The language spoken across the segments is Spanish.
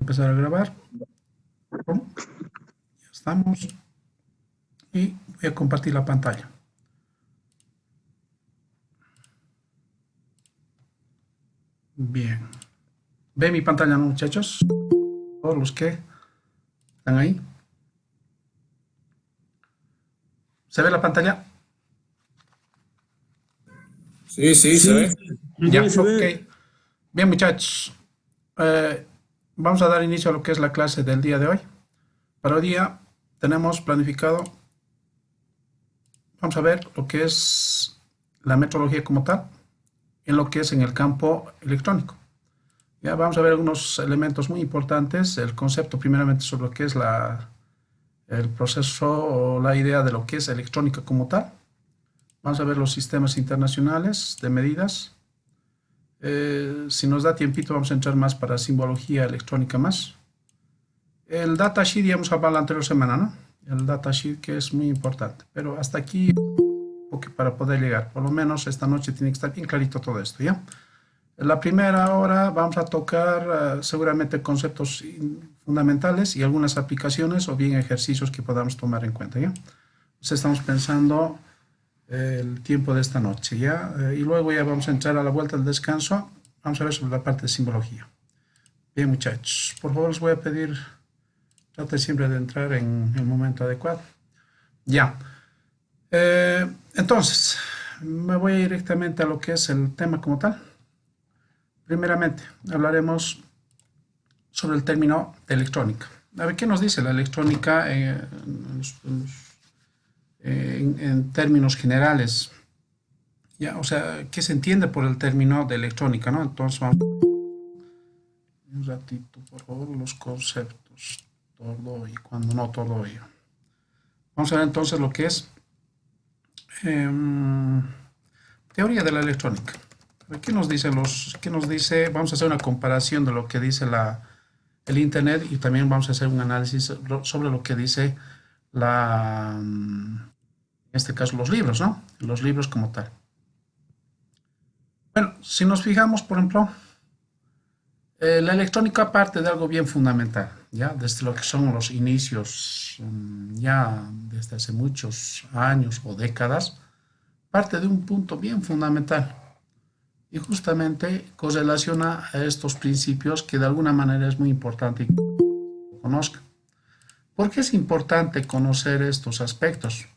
empezar a grabar. Ya estamos. Y voy a compartir la pantalla. Bien. ¿Ven mi pantalla, no, muchachos? Todos los que están ahí. ¿Se ve la pantalla? Sí, se ve. Ya, ok. Bien, muchachos. Vamos a dar inicio a lo que es la clase del día de hoy. Para hoy día tenemos planificado, vamos a ver lo que es la metrología como tal, en lo que es en el campo electrónico. Ya vamos a ver algunos elementos muy importantes, el concepto primeramente sobre lo que es el proceso o la idea de lo que es electrónica como tal. Vamos a ver los sistemas internacionales de medidas. Si nos da tiempito vamos a entrar más para simbología electrónica más. El datasheet ya hemos hablado la anterior semana, ¿no? El datasheet que es muy importante, pero hasta aquí porque para poder llegar, por lo menos esta noche tiene que estar bien clarito todo esto, ¿ya? En la primera hora vamos a tocar seguramente conceptos fundamentales y algunas aplicaciones o bien ejercicios que podamos tomar en cuenta, ¿ya? Entonces estamos pensando el tiempo de esta noche, ¿ya? Y luego ya vamos a entrar a la vuelta del descanso, vamos a ver sobre la parte de simbología. Bien, muchachos, por favor les voy a pedir, trate siempre de entrar en el momento adecuado. Ya. Entonces, me voy directamente a lo que es el tema como tal. Primeramente, hablaremos sobre el término de electrónica. A ver, ¿qué nos dice la electrónica en términos generales? Ya, o sea, ¿qué se entiende por el término de electrónica, no? Entonces, vamos un ratito, por favor, los conceptos. Todo y cuando no todo ello. Vamos a ver entonces lo que es teoría de la electrónica. ¿Qué nos dice Vamos a hacer una comparación de lo que dice el Internet y también vamos a hacer un análisis sobre lo que dice en este caso los libros, ¿no? Los libros como tal. Bueno, si nos fijamos, por ejemplo, la electrónica parte de algo bien fundamental, ya desde lo que son los inicios, ya desde hace muchos años o décadas, parte de un punto bien fundamental. Y justamente correlaciona a estos principios que de alguna manera es muy importante que conozcan. ¿Por qué es importante conocer estos aspectos?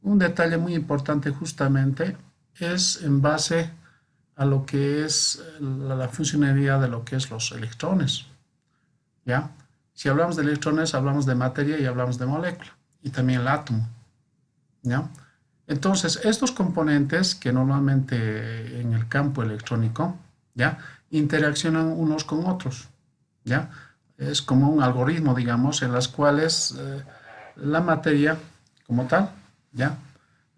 Un detalle muy importante justamente es en base a lo que es la funcionalidad de lo que es los electrones. ¿Ya? Si hablamos de electrones, hablamos de materia y hablamos de molécula. Y también el átomo. ¿Ya? Entonces, estos componentes que normalmente en el campo electrónico, ¿ya? Interaccionan unos con otros, ¿ya? Es como un algoritmo, digamos, en las cuales la materia como tal, ¿ya?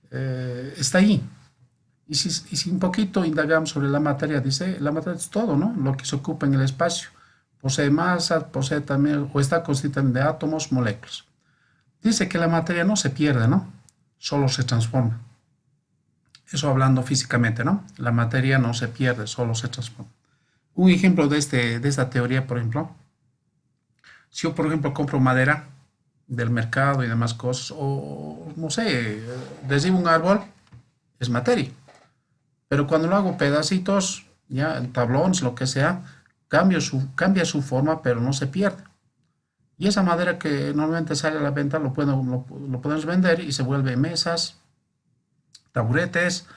Está ahí. Y si un poquito indagamos sobre la materia, dice, la materia es todo, ¿no? Lo que se ocupa en el espacio. Posee masa, posee también, o está constituida de átomos, moléculas. Dice que la materia no se pierde, ¿no? Solo se transforma. Eso hablando físicamente, ¿no? La materia no se pierde, solo se transforma. Un ejemplo de esta teoría, por ejemplo, si yo, por ejemplo, compro madera del mercado y demás cosas, o no sé, deshigo un árbol, es materia. Pero cuando lo hago pedacitos, ya en tablones, lo que sea, cambia su forma, pero no se pierde. Y esa madera que normalmente sale a la venta lo podemos vender y se vuelve mesas, taburetes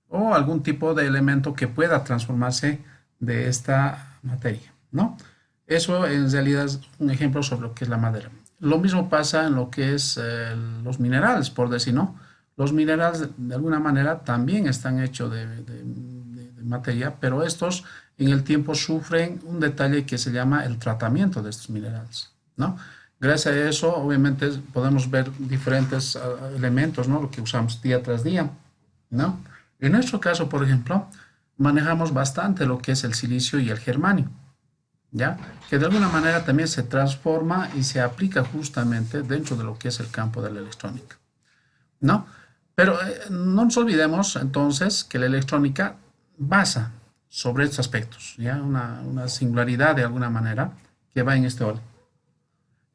o algún tipo de elemento que pueda transformarse de esta materia, ¿no? Eso en realidad es un ejemplo sobre lo que es la madera. Lo mismo pasa en lo que es los minerales, por decir, ¿no? Los minerales de alguna manera también están hechos de materia, pero estos en el tiempo sufren un detalle que se llama el tratamiento de estos minerales, ¿no? Gracias a eso, obviamente, podemos ver diferentes elementos, ¿no? Lo que usamos día tras día, ¿no? En nuestro caso, por ejemplo, manejamos bastante lo que es el silicio y el germanio, ¿ya? Que de alguna manera también se transforma y se aplica justamente dentro de lo que es el campo de la electrónica, ¿no? Pero no nos olvidemos entonces que la electrónica basa sobre estos aspectos, ¿ya? Una singularidad de alguna manera, que va en este orden.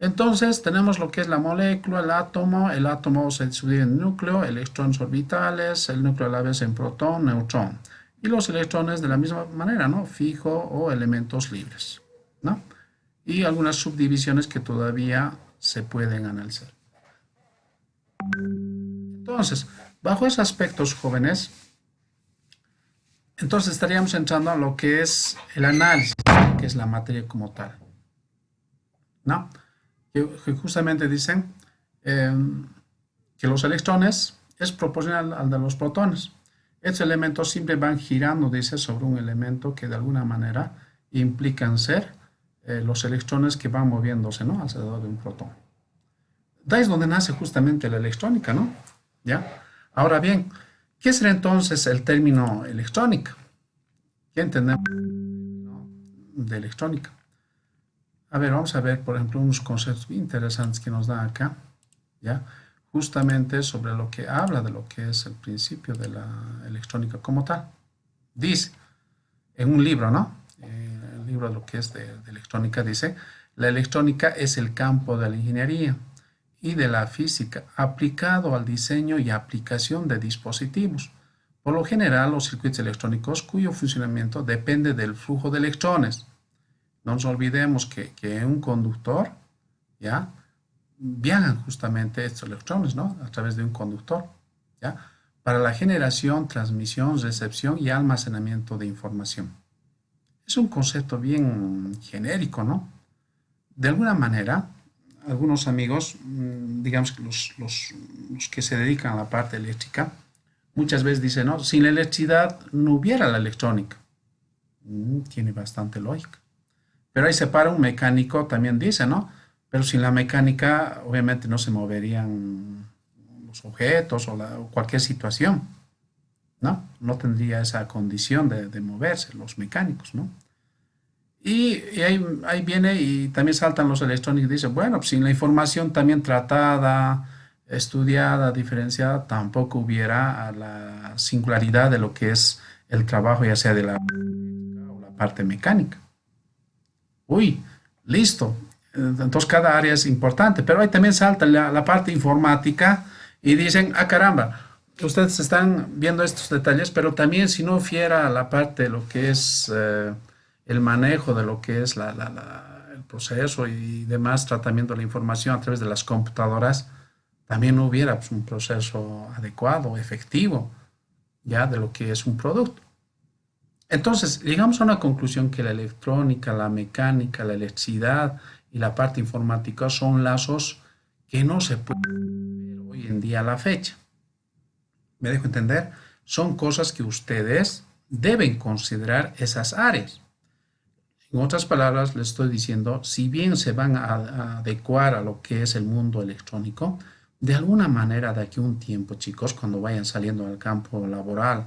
Entonces tenemos lo que es la molécula, el átomo se subdivide en núcleo, electrones orbitales, el núcleo a la vez en protón, neutrón, y los electrones de la misma manera, ¿no? Fijo o elementos libres, ¿no? Y algunas subdivisiones que todavía se pueden analizar. Entonces, bajo esos aspectos, jóvenes, entonces estaríamos entrando a lo que es el análisis, que es la materia como tal, ¿no? Que justamente dicen que los electrones es proporcional al de los protones. Estos elementos siempre van girando, dice, sobre un elemento que de alguna manera implican ser los electrones que van moviéndose, ¿no? Alrededor de un protón. De ahí es donde nace justamente la electrónica, ¿no? ¿Ya? Ahora bien, ¿qué será entonces el término electrónica? ¿Qué entendemos de electrónica? A ver, vamos a ver, por ejemplo, unos conceptos interesantes que nos dan acá, ¿ya? Justamente sobre lo que habla de lo que es el principio de la electrónica como tal. Dice, en un libro, ¿no? El libro de lo que es de electrónica dice, la electrónica es el campo de la ingeniería y de la física aplicado al diseño y aplicación de dispositivos. Por lo general, los circuitos electrónicos cuyo funcionamiento depende del flujo de electrones. No nos olvidemos que un conductor, ¿ya? Viajan justamente estos electrones, ¿no? A través de un conductor, ¿ya? Para la generación, transmisión, recepción y almacenamiento de información. Es un concepto bien genérico, ¿no? De alguna manera, algunos amigos, digamos que los que se dedican a la parte eléctrica, muchas veces dicen, no, sin la electricidad no hubiera la electrónica. Tiene bastante lógica. Pero ahí se para un mecánico, también dice, ¿no? Pero sin la mecánica, obviamente no se moverían los objetos o cualquier situación, ¿no? No tendría esa condición de moverse los mecánicos, ¿no? Y ahí viene y también saltan los electrónicos y dicen, bueno, pues sin la información también tratada, estudiada, diferenciada, tampoco hubiera la singularidad de lo que es el trabajo, ya sea de o la parte mecánica. Uy, listo. Entonces cada área es importante, pero ahí también salta la parte informática y dicen, ah caramba, ustedes están viendo estos detalles, pero también si no hubiera la parte de lo que es el manejo de lo que es el proceso y demás tratamiento de la información a través de las computadoras, también no hubiera pues, un proceso adecuado, efectivo, ya de lo que es un producto. Entonces, llegamos a una conclusión que la electrónica, la mecánica, la electricidad y la parte informática son lazos que no se pueden ver hoy en día a la fecha. ¿Me dejo entender? Son cosas que ustedes deben considerar esas áreas. En otras palabras, les estoy diciendo, si bien se van a adecuar a lo que es el mundo electrónico, de alguna manera de aquí a un tiempo, chicos, cuando vayan saliendo al campo laboral,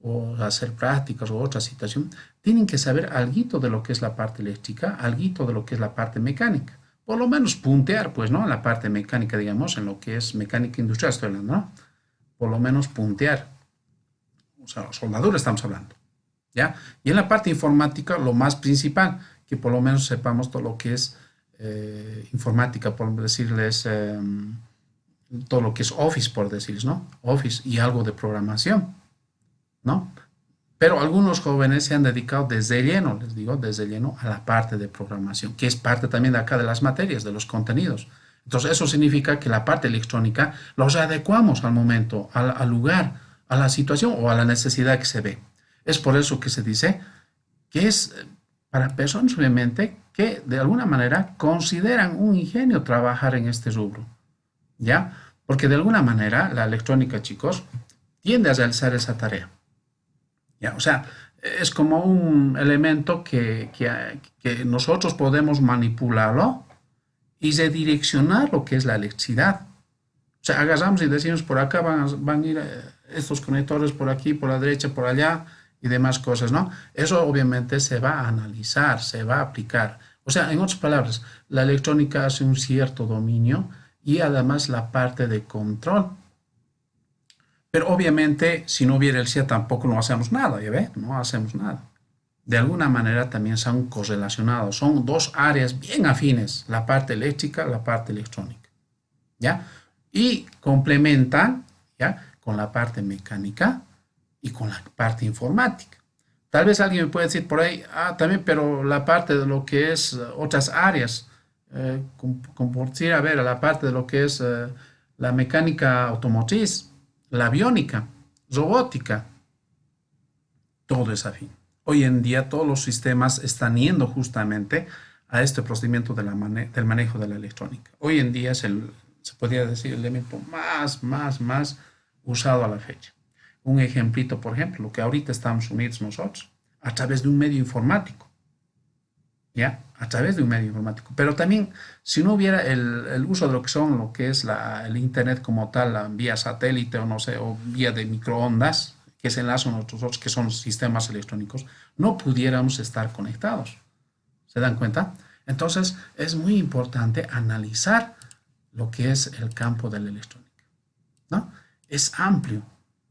o hacer prácticas o otra situación, tienen que saber algo de lo que es la parte eléctrica, algo de lo que es la parte mecánica. Por lo menos puntear, pues, ¿no? La parte mecánica, digamos, en lo que es mecánica industrial, estoy hablando, ¿no? Por lo menos puntear. O sea, soldadura estamos hablando, ¿ya? Y en la parte informática, lo más principal, que por lo menos sepamos todo lo que es informática, por decirles, todo lo que es Office, por decirles, ¿no? Office y algo de programación. ¿No? Pero algunos jóvenes se han dedicado desde lleno, les digo, desde lleno a la parte de programación, que es parte también de acá de las materias, de los contenidos. Entonces, eso significa que la parte electrónica los adecuamos al momento, al lugar, a la situación o a la necesidad que se ve. Es por eso que se dice que es para personas, obviamente, que de alguna manera consideran un ingenio trabajar en este rubro, ¿ya? Porque de alguna manera la electrónica, chicos, tiende a realizar esa tarea. ¿Ya? O sea, es como un elemento que nosotros podemos manipularlo y redireccionar lo que es la electricidad. O sea, agarramos y decimos por acá van a ir estos conectores por aquí, por la derecha, por allá y demás cosas, ¿no? Eso obviamente se va a analizar, se va a aplicar. O sea, en otras palabras, la electrónica hace un cierto dominio y además la parte de control. Pero obviamente, si no hubiera el CIA tampoco no hacemos nada, ¿ya ve? No hacemos nada. de alguna manera también son correlacionados. Son dos áreas bien afines, la parte eléctrica, la parte electrónica, ¿ya? Y complementan, ¿ya? Con la parte mecánica y con la parte informática. Tal vez alguien me puede decir por ahí, también, pero la parte de lo que es otras áreas, como decir, a ver, la parte de lo que es la mecánica automotriz, la aviónica, robótica, todo es afín. Hoy en día todos los sistemas están yendo justamente a este procedimiento de del manejo de la electrónica. Hoy en día es se podría decir el elemento más usado a la fecha. Un ejemplito, por ejemplo, lo que ahorita estamos unidos nosotros, a través de un medio informático, ¿ya? A través de un medio informático. Pero también, si no hubiera el uso de lo que es el Internet como tal, vía satélite o no sé, o vía de microondas, que se enlazan a otros, que son sistemas electrónicos, no pudiéramos estar conectados. ¿Se dan cuenta? Entonces, es muy importante analizar lo que es el campo de la electrónica, ¿no? Es amplio,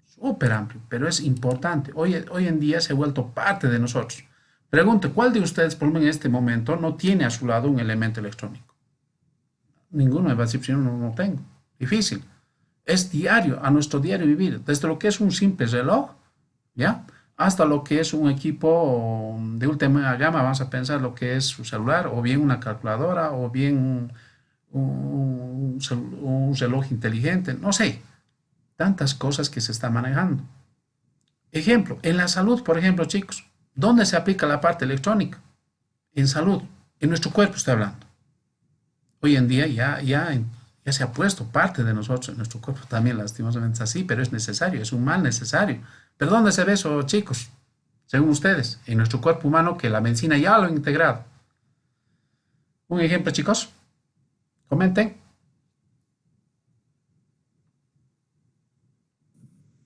súper amplio, pero es importante. Hoy en día se ha vuelto parte de nosotros. Pregunte, ¿cuál de ustedes, por ejemplo, en este momento, no tiene a su lado un elemento electrónico? Ninguno me va a decir, si no tengo. Difícil. Es diario, a nuestro diario vivir, desde lo que es un simple reloj, ¿ya? Hasta lo que es un equipo de última gama, vamos a pensar lo que es su celular, o bien una calculadora, o bien un reloj inteligente, no sé, tantas cosas que se están manejando. Ejemplo, en la salud, por ejemplo, chicos, ¿dónde se aplica la parte electrónica? En salud, en nuestro cuerpo estoy hablando. Hoy en día ya se ha puesto parte de nosotros, en nuestro cuerpo también lastimosamente es así, pero es necesario, es un mal necesario. ¿Pero dónde se ve eso, chicos? Según ustedes, en nuestro cuerpo humano que la medicina ya lo ha integrado. Un ejemplo, chicos, comenten.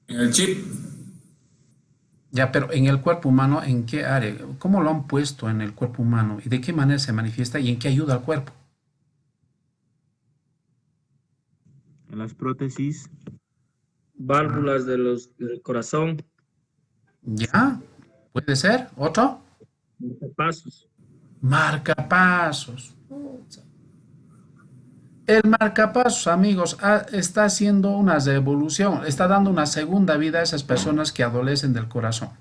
En el chip. Ya, pero en el cuerpo humano, ¿en qué área? ¿Cómo lo han puesto en el cuerpo humano? ¿Y de qué manera se manifiesta? ¿Y en qué ayuda al cuerpo? En las prótesis, Válvulas del corazón, ¿Ya? ¿Puede ser? ¿Otro? pasos. Marcapasos. El marcapasos, amigos, está haciendo una revolución, está dando una segunda vida a esas personas que adolecen del corazón.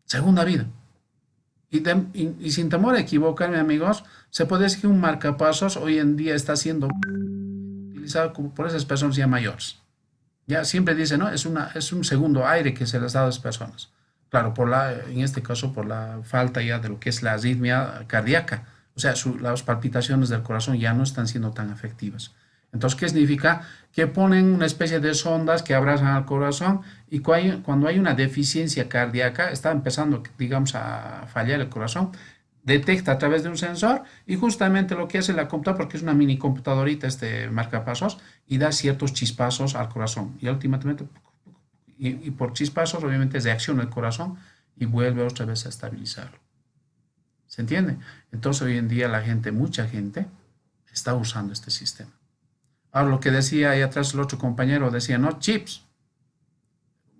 Segunda vida. Y sin temor a equivocarme, amigos, se puede decir que un marcapasos hoy en día está siendo utilizado por esas personas ya mayores. Ya siempre dicen, ¿no? Es un segundo aire que se les da a las personas. Claro, en este caso por la falta ya de lo que es la arritmia cardíaca. O sea, las palpitaciones del corazón ya no están siendo tan efectivas. Entonces, ¿qué significa? Que ponen una especie de sondas que abrazan al corazón y cuando hay una deficiencia cardíaca, está empezando, digamos, a fallar el corazón, detecta a través de un sensor y justamente lo que hace la computadora, porque es una mini computadorita, este marcapasos, y da ciertos chispazos al corazón. Y últimamente, y por chispazos, obviamente, reacciona el corazón y vuelve otra vez a estabilizarlo. ¿Se entiende? Entonces, hoy en día mucha gente, está usando este sistema. Ahora, lo que decía ahí atrás el otro compañero, decía, no, chips.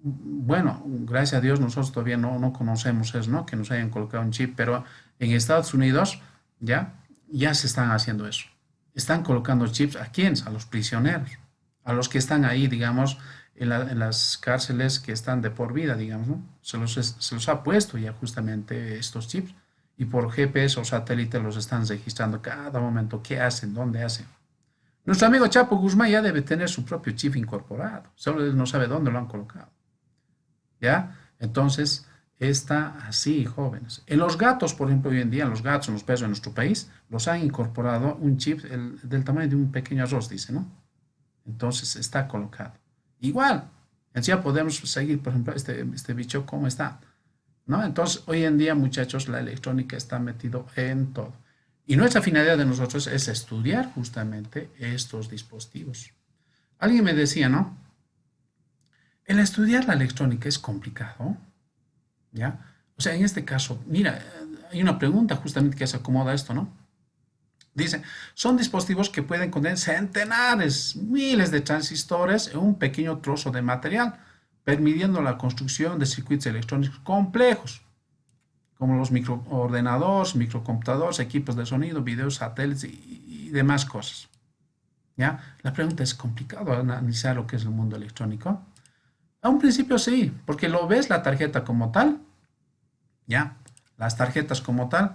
Bueno, gracias a Dios nosotros todavía no conocemos eso, ¿no? Que nos hayan colocado un chip, pero en Estados Unidos ya se están haciendo eso. Están colocando chips ¿a quiénes? A los prisioneros, a los que están ahí, digamos, en las cárceles que están de por vida, digamos, ¿no? Se los ha puesto ya justamente estos chips y por GPS o satélite los están registrando cada momento, qué hacen, dónde hacen. Nuestro amigo Chapo Guzmán ya debe tener su propio chip incorporado, solo él no sabe dónde lo han colocado. ¿Ya? Entonces, está así, jóvenes. En los gatos, por ejemplo, hoy en día, en los gatos, en los perros de nuestro país, los han incorporado un chip del tamaño de un pequeño arroz, dice, ¿no? Entonces, está colocado. Igual, ya podemos seguir, por ejemplo, este bicho, ¿cómo está? ¿No? Entonces, hoy en día, muchachos, la electrónica está metido en todo. Y nuestra finalidad de nosotros es estudiar justamente estos dispositivos. Alguien me decía, ¿no? El estudiar la electrónica es complicado, ¿ya? O sea, en este caso, mira, hay una pregunta justamente que se acomoda a esto, ¿no? Dice, son dispositivos que pueden contener centenares, miles de transistores en un pequeño trozo de material, permitiendo la construcción de circuitos electrónicos complejos. como los microordenadores, microcomputadores, equipos de sonido, videos, satélites y demás cosas. ¿Ya? La pregunta es complicado analizar lo que es el mundo electrónico. A un principio sí, porque lo ves la tarjeta como tal, ¿ya? Las tarjetas como tal,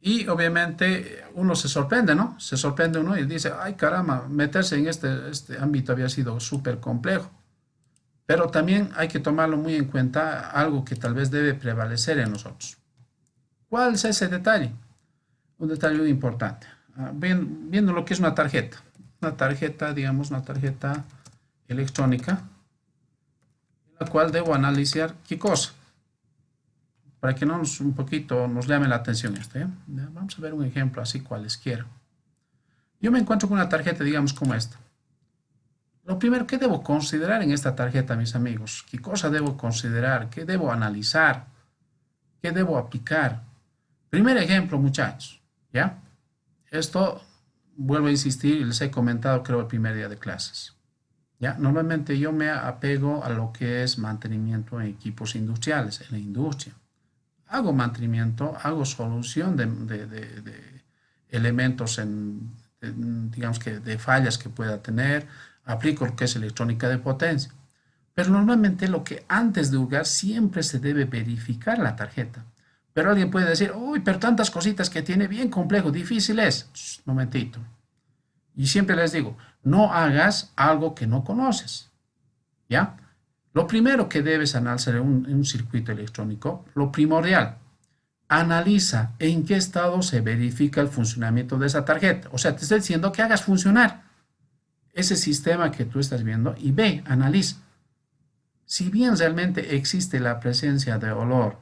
y obviamente uno se sorprende, ¿no? Se sorprende uno y dice, ay caramba, meterse en este ámbito había sido súper complejo. Pero también hay que tomarlo muy en cuenta algo que tal vez debe prevalecer en nosotros. ¿Cuál es ese detalle? Un detalle muy importante. Viendo lo que es una tarjeta. Una tarjeta, digamos, una tarjeta electrónica, en la cual debo analizar qué cosa. Para que un poquito nos llame la atención esto. ¿Ya? Vamos a ver un ejemplo así cualesquiera. Yo me encuentro con una tarjeta, digamos, como esta. Lo primero que debo considerar en esta tarjeta, mis amigos, qué cosa debo considerar, qué debo analizar, qué debo aplicar. Primer ejemplo, muchachos, ¿ya? Esto, vuelvo a insistir, y les he comentado, creo, el primer día de clases. ¿Ya? Normalmente yo me apego a lo que es mantenimiento en equipos industriales, en la industria. Hago mantenimiento, hago solución de elementos digamos que de fallas que pueda tener, aplico lo que es electrónica de potencia. Pero normalmente lo que antes de jugar siempre se debe verificar la tarjeta. Pero alguien puede decir, uy, pero tantas cositas que tiene, bien complejo, difícil es. Shh, momentito. Y siempre les digo, no hagas algo que no conoces. ¿Ya? Lo primero que debes analizar en un circuito electrónico, lo primordial, analiza en qué estado se verifica el funcionamiento de esa tarjeta. O sea, te estoy diciendo que hagas funcionar ese sistema que tú estás viendo y ve, analiza. Si bien realmente existe la presencia de olor,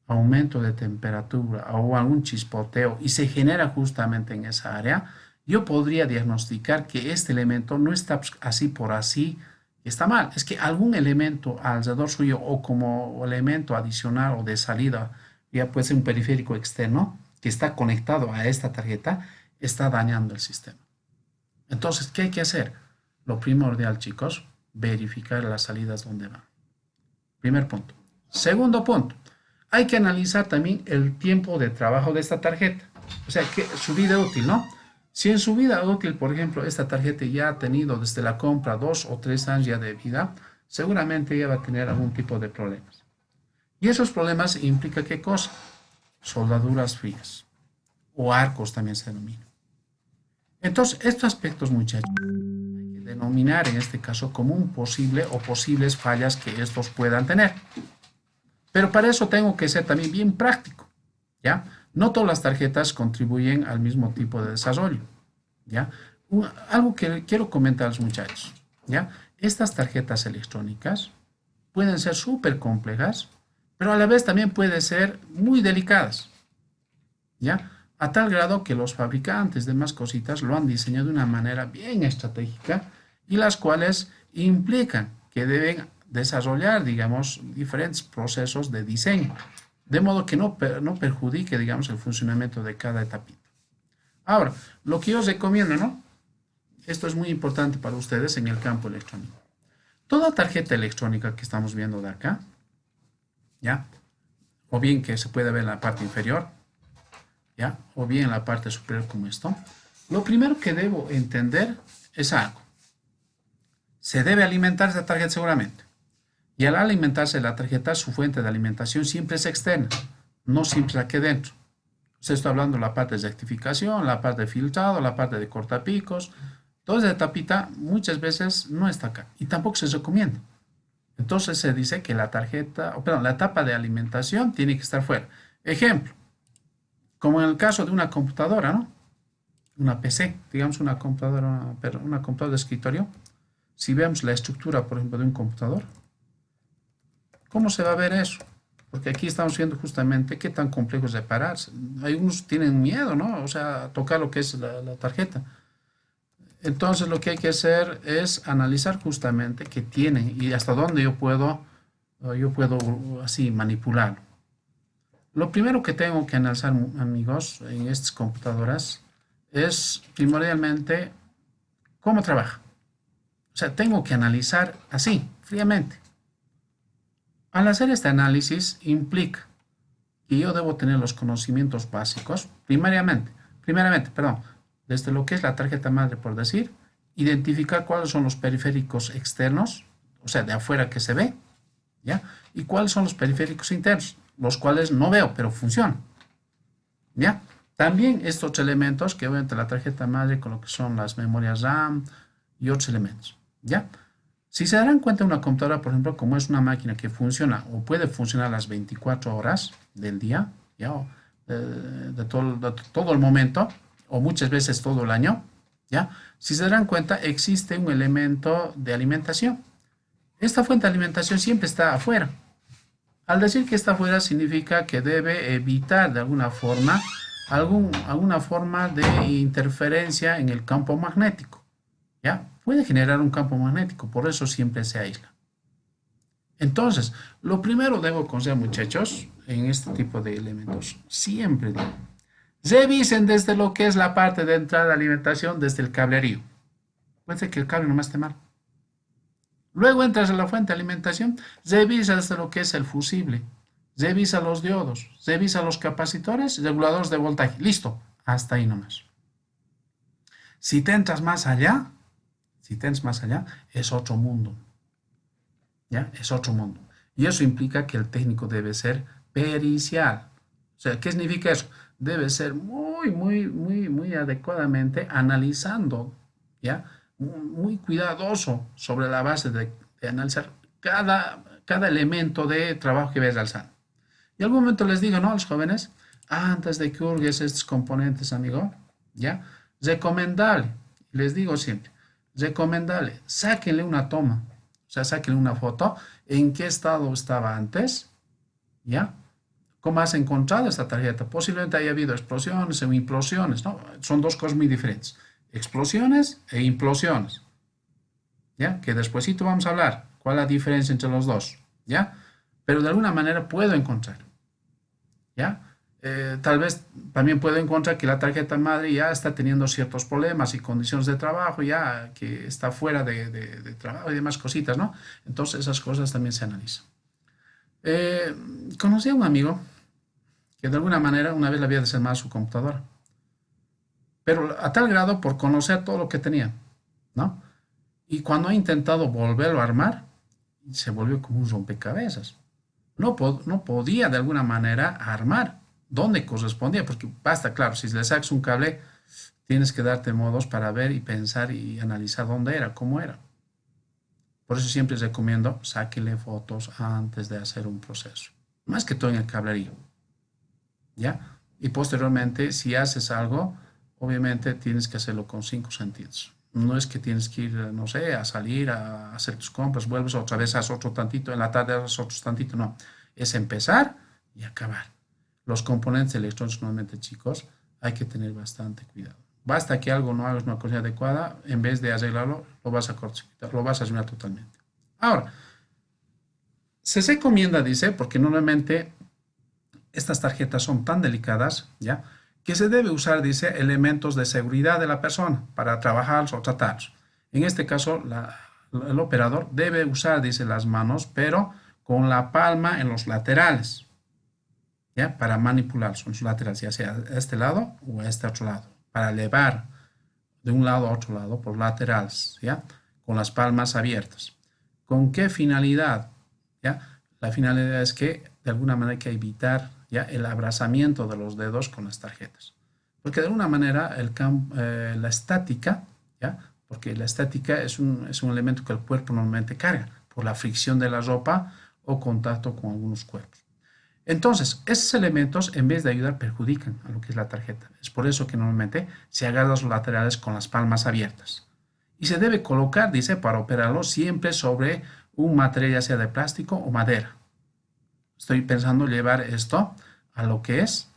aumento de temperatura o algún chispoteo y se genera justamente en esa área, yo podría diagnosticar que este elemento no está así por así, está mal. Es que algún elemento alrededor suyo o como elemento adicional o de salida, ya puede ser un periférico externo que está conectado a esta tarjeta, está dañando el sistema. Entonces, ¿qué hay que hacer? Lo primordial, chicos, verificar las salidas donde van. Primer punto. Segundo punto, hay que analizar también el tiempo de trabajo de esta tarjeta. O sea, que su vida útil, ¿no? Si en su vida útil, por ejemplo, esta tarjeta ya ha tenido desde la compra 2 o 3 años ya de vida, seguramente ya va a tener algún tipo de problemas. Y esos problemas implican ¿qué cosa? Soldaduras frías o arcos también se denomina. Entonces, estos aspectos, muchachos, hay que denominar en este caso como un posible o posibles fallas que estos puedan tener. Pero para eso tengo que ser también bien práctico, ¿ya? No todas las tarjetas contribuyen al mismo tipo de desarrollo, ¿ya? Algo que quiero comentar a los muchachos, ¿ya? Estas tarjetas electrónicas pueden ser súper complejas, pero a la vez también pueden ser muy delicadas, ¿ya? A tal grado que los fabricantes de más cositas lo han diseñado de una manera bien estratégica y las cuales implican que deben desarrollar, digamos, diferentes procesos de diseño, de modo que no perjudique, digamos, el funcionamiento de cada etapita. Ahora, lo que yo os recomiendo, ¿no? Esto es muy importante para ustedes en el campo electrónico. Toda tarjeta electrónica que estamos viendo de acá, ¿ya? O bien que se puede ver en la parte inferior, ¿ya? O bien en la parte superior como esto. Lo primero que debo entender es algo. Se debe alimentar esta tarjeta seguramente. Y al alimentarse la tarjeta, su fuente de alimentación siempre es externa, no siempre aquí dentro. Se está hablando de la parte de rectificación, la parte de filtrado, la parte de cortapicos. Toda esa tapita muchas veces no está acá y tampoco se recomienda. Entonces se dice que la la tapa de alimentación tiene que estar fuera. Ejemplo, como en el caso de una computadora, ¿no? Una PC, digamos una computadora de escritorio. Si vemos la estructura, por ejemplo, de un computador, ¿cómo se va a ver eso? Porque aquí estamos viendo justamente qué tan complejo es repararse. Algunos tienen miedo, ¿no? O sea, tocar lo que es la tarjeta. Entonces lo que hay que hacer es analizar justamente qué tiene y hasta dónde yo puedo así manipularlo. Lo primero que tengo que analizar, amigos, en estas computadoras es primordialmente cómo trabaja. O sea, tengo que analizar así, fríamente. Al hacer este análisis implica que yo debo tener los conocimientos básicos, primeramente, perdón, desde lo que es la tarjeta madre, por decir, identificar cuáles son los periféricos externos, o sea, de afuera que se ve, ¿ya? Y cuáles son los periféricos internos, los cuales no veo, pero funcionan, ¿ya? También estos elementos que voy entre la tarjeta madre con lo que son las memorias RAM y otros elementos, ¿ya? Si se darán cuenta, una computadora, por ejemplo, como es una máquina que funciona o puede funcionar las 24 horas del día, ¿ya? De todo el momento, o muchas veces todo el año, ¿ya? Si se darán cuenta, existe un elemento de alimentación. Esta fuente de alimentación siempre está afuera. Al decir que está afuera significa que debe evitar de alguna forma alguna forma de interferencia en el campo magnético, ¿ya? Puede generar un campo magnético, por eso siempre se aísla. Entonces, lo primero debo considerar, muchachos, en este tipo de elementos, siempre digo, revisen desde lo que es la parte de entrada de alimentación, desde el cablerío. Puede ser que el cable nomás esté mal. Luego entras a la fuente de alimentación, revisa desde lo que es el fusible, revisa los diodos, revisa los capacitores, reguladores de voltaje. Listo, hasta ahí nomás. Si te entras más allá, es otro mundo. ¿Ya? Es otro mundo. Y eso implica que el técnico debe ser pericial. O sea, ¿qué significa eso? Debe ser muy adecuadamente analizando, ¿ya? Muy cuidadoso sobre la base de analizar cada elemento de trabajo que ves alzando. Y algún momento les digo, ¿no? A los jóvenes, antes de que hurgues estos componentes, amigo, ¿ya? Recomendable, les digo siempre, recomendable, sáquenle una toma, o sea, sáquenle una foto, en qué estado estaba antes, ¿ya? ¿Cómo has encontrado esta tarjeta? Posiblemente haya habido explosiones o implosiones, ¿no? Son dos cosas muy diferentes, explosiones e implosiones, ¿ya? Que despuesito vamos a hablar, cuál es la diferencia entre los dos, ¿ya? Pero de alguna manera puedo encontrar, ¿ya? Tal vez también puedo encontrar que la tarjeta madre ya está teniendo ciertos problemas y condiciones de trabajo, ya que está fuera de trabajo y demás cositas, ¿no? Entonces esas cosas también se analizan. Conocí a un amigo que de alguna manera una vez le había desarmado su computadora, pero a tal grado por conocer todo lo que tenía, ¿no? Y cuando ha intentado volverlo a armar, se volvió como un rompecabezas. No podía de alguna manera armar donde correspondía, porque basta, claro, si le sacas un cable, tienes que darte modos para ver y pensar y analizar dónde era, cómo era. Por eso siempre recomiendo, sáquele fotos antes de hacer un proceso, más que todo en el cablerío, ¿ya? Y posteriormente, si haces algo, obviamente tienes que hacerlo con 5 sentidos. No es que tienes que ir, no sé, a salir a hacer tus compras, vuelves otra vez, haces otro tantito, en la tarde haces otro tantito, no. Es empezar y acabar. Los componentes electrónicos, normalmente, chicos, hay que tener bastante cuidado. Basta que algo no hagas una cosa adecuada, en vez de arreglarlo, lo vas a cortocircuitar, lo vas a arruinar totalmente. Ahora, se recomienda, dice, porque normalmente estas tarjetas son tan delicadas, ¿ya?, que se debe usar, dice, elementos de seguridad de la persona para trabajarlos o tratarlos. En este caso, el operador debe usar, dice, las manos, pero con la palma en los laterales, ¿ya?, para manipularlos en los laterales, ya sea a este lado o a este otro lado, para elevar de un lado a otro lado por laterales, ¿ya?, con las palmas abiertas. ¿Con qué finalidad? ¿Ya? La finalidad es que de alguna manera hay que evitar, ¿ya?, el abrazamiento de los dedos con las tarjetas. Porque de alguna manera la estática, ¿ya?, porque la estática es un elemento que el cuerpo normalmente carga por la fricción de la ropa o contacto con algunos cuerpos. Entonces, esos elementos, en vez de ayudar, perjudican a lo que es la tarjeta. Es por eso que normalmente se agarra los laterales con las palmas abiertas. Y se debe colocar, dice, para operarlo siempre sobre un material, ya sea de plástico o madera. Estoy pensando llevar esto a lo que es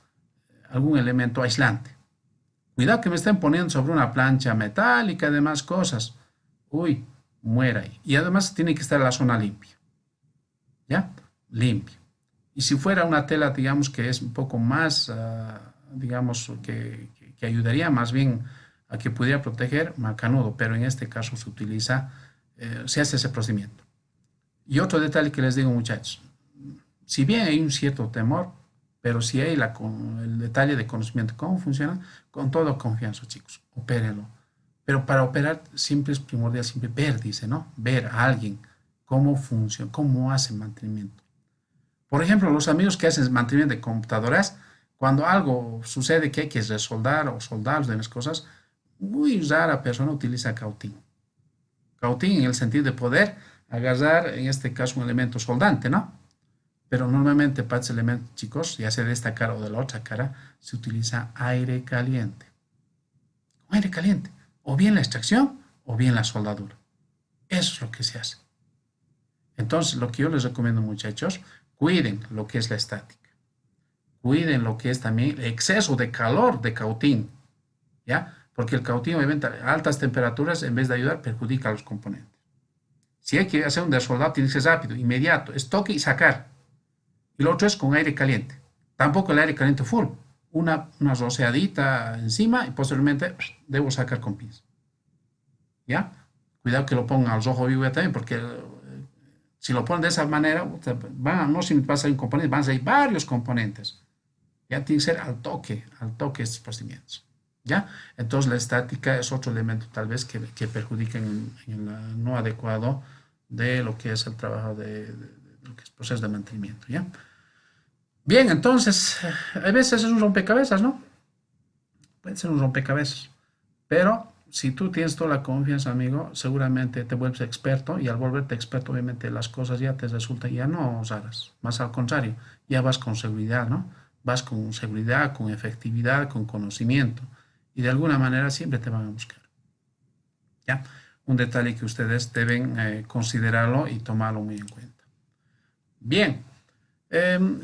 algún elemento aislante. Cuidado que me estén poniendo sobre una plancha metálica y demás cosas. Uy, muera ahí. Y además tiene que estar la zona limpia. ¿Ya? Limpia. Y si fuera una tela, digamos, que es un poco más, digamos, que ayudaría más bien a que pudiera proteger, macanudo, pero en este caso se utiliza, se hace ese procedimiento. Y otro detalle que les digo, muchachos, si bien hay un cierto temor, Pero si hay el detalle de conocimiento, cómo funciona, con toda confianza, chicos, opérenlo. Pero para operar siempre es primordial, siempre ver, dice, ¿no? Ver a alguien cómo funciona, cómo hace mantenimiento. Por ejemplo, los amigos que hacen mantenimiento de computadoras, cuando algo sucede que hay que resoldar o soldar demás cosas, muy rara persona utiliza cautín. Cautín en el sentido de poder agarrar, en este caso, un elemento soldante, ¿no? Pero normalmente para ese elemento, chicos, ya sea de esta cara o de la otra cara, se utiliza aire caliente. Aire caliente. O bien la extracción o bien la soldadura. Eso es lo que se hace. Entonces, lo que yo les recomiendo, muchachos, cuiden lo que es la estática. Cuiden lo que es también el exceso de calor de cautín, ¿ya? Porque el cautín, obviamente, a altas temperaturas, en vez de ayudar, perjudica a los componentes. Si hay que hacer un desoldado, tiene que ser rápido, inmediato, es toque y sacar. Y lo otro es con aire caliente. Tampoco el aire caliente full. Una roceadita encima y posteriormente debo sacar con pinza. ¿Ya? Cuidado que lo pongan al rojo vivo también, porque si lo ponen de esa manera, no simplemente va a salir un componente, van a salir varios componentes. Ya tiene que ser al toque estos procedimientos. ¿Ya? Entonces la estática es otro elemento tal vez que perjudica en el no adecuado de lo que es el trabajo de lo que es proceso de mantenimiento. ¿Ya? Bien, entonces, a veces es un rompecabezas, ¿no? Puede ser un rompecabezas. Pero si tú tienes toda la confianza, amigo, seguramente te vuelves experto y al volverte experto, obviamente las cosas ya te resultan ya no raras. Más al contrario, ya vas con seguridad, ¿no? Vas con seguridad, con efectividad, con conocimiento. Y de alguna manera siempre te van a buscar. ¿Ya? Un detalle que ustedes deben considerarlo y tomarlo muy en cuenta. Bien.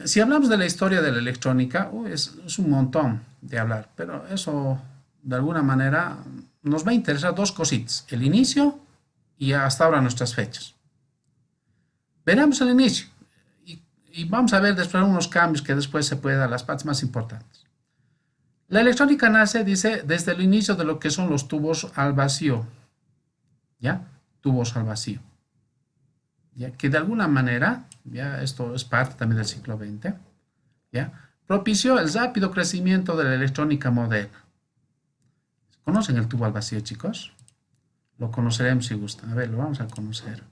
Si hablamos de la historia de la electrónica, es un montón de hablar, pero eso de alguna manera nos va a interesar dos cositas, el inicio y hasta ahora nuestras fechas. Veremos el inicio y vamos a ver después unos cambios que después se puede dar, las partes más importantes. La electrónica nace, dice, desde el inicio de lo que son los tubos al vacío, ¿ya? Tubos al vacío. ¿Ya? Que de alguna manera, ya esto es parte también del siglo XX, ¿ya? Propició el rápido crecimiento de la electrónica moderna. ¿Conocen el tubo al vacío, chicos? Lo conoceremos si gustan. A ver, lo vamos a conocer.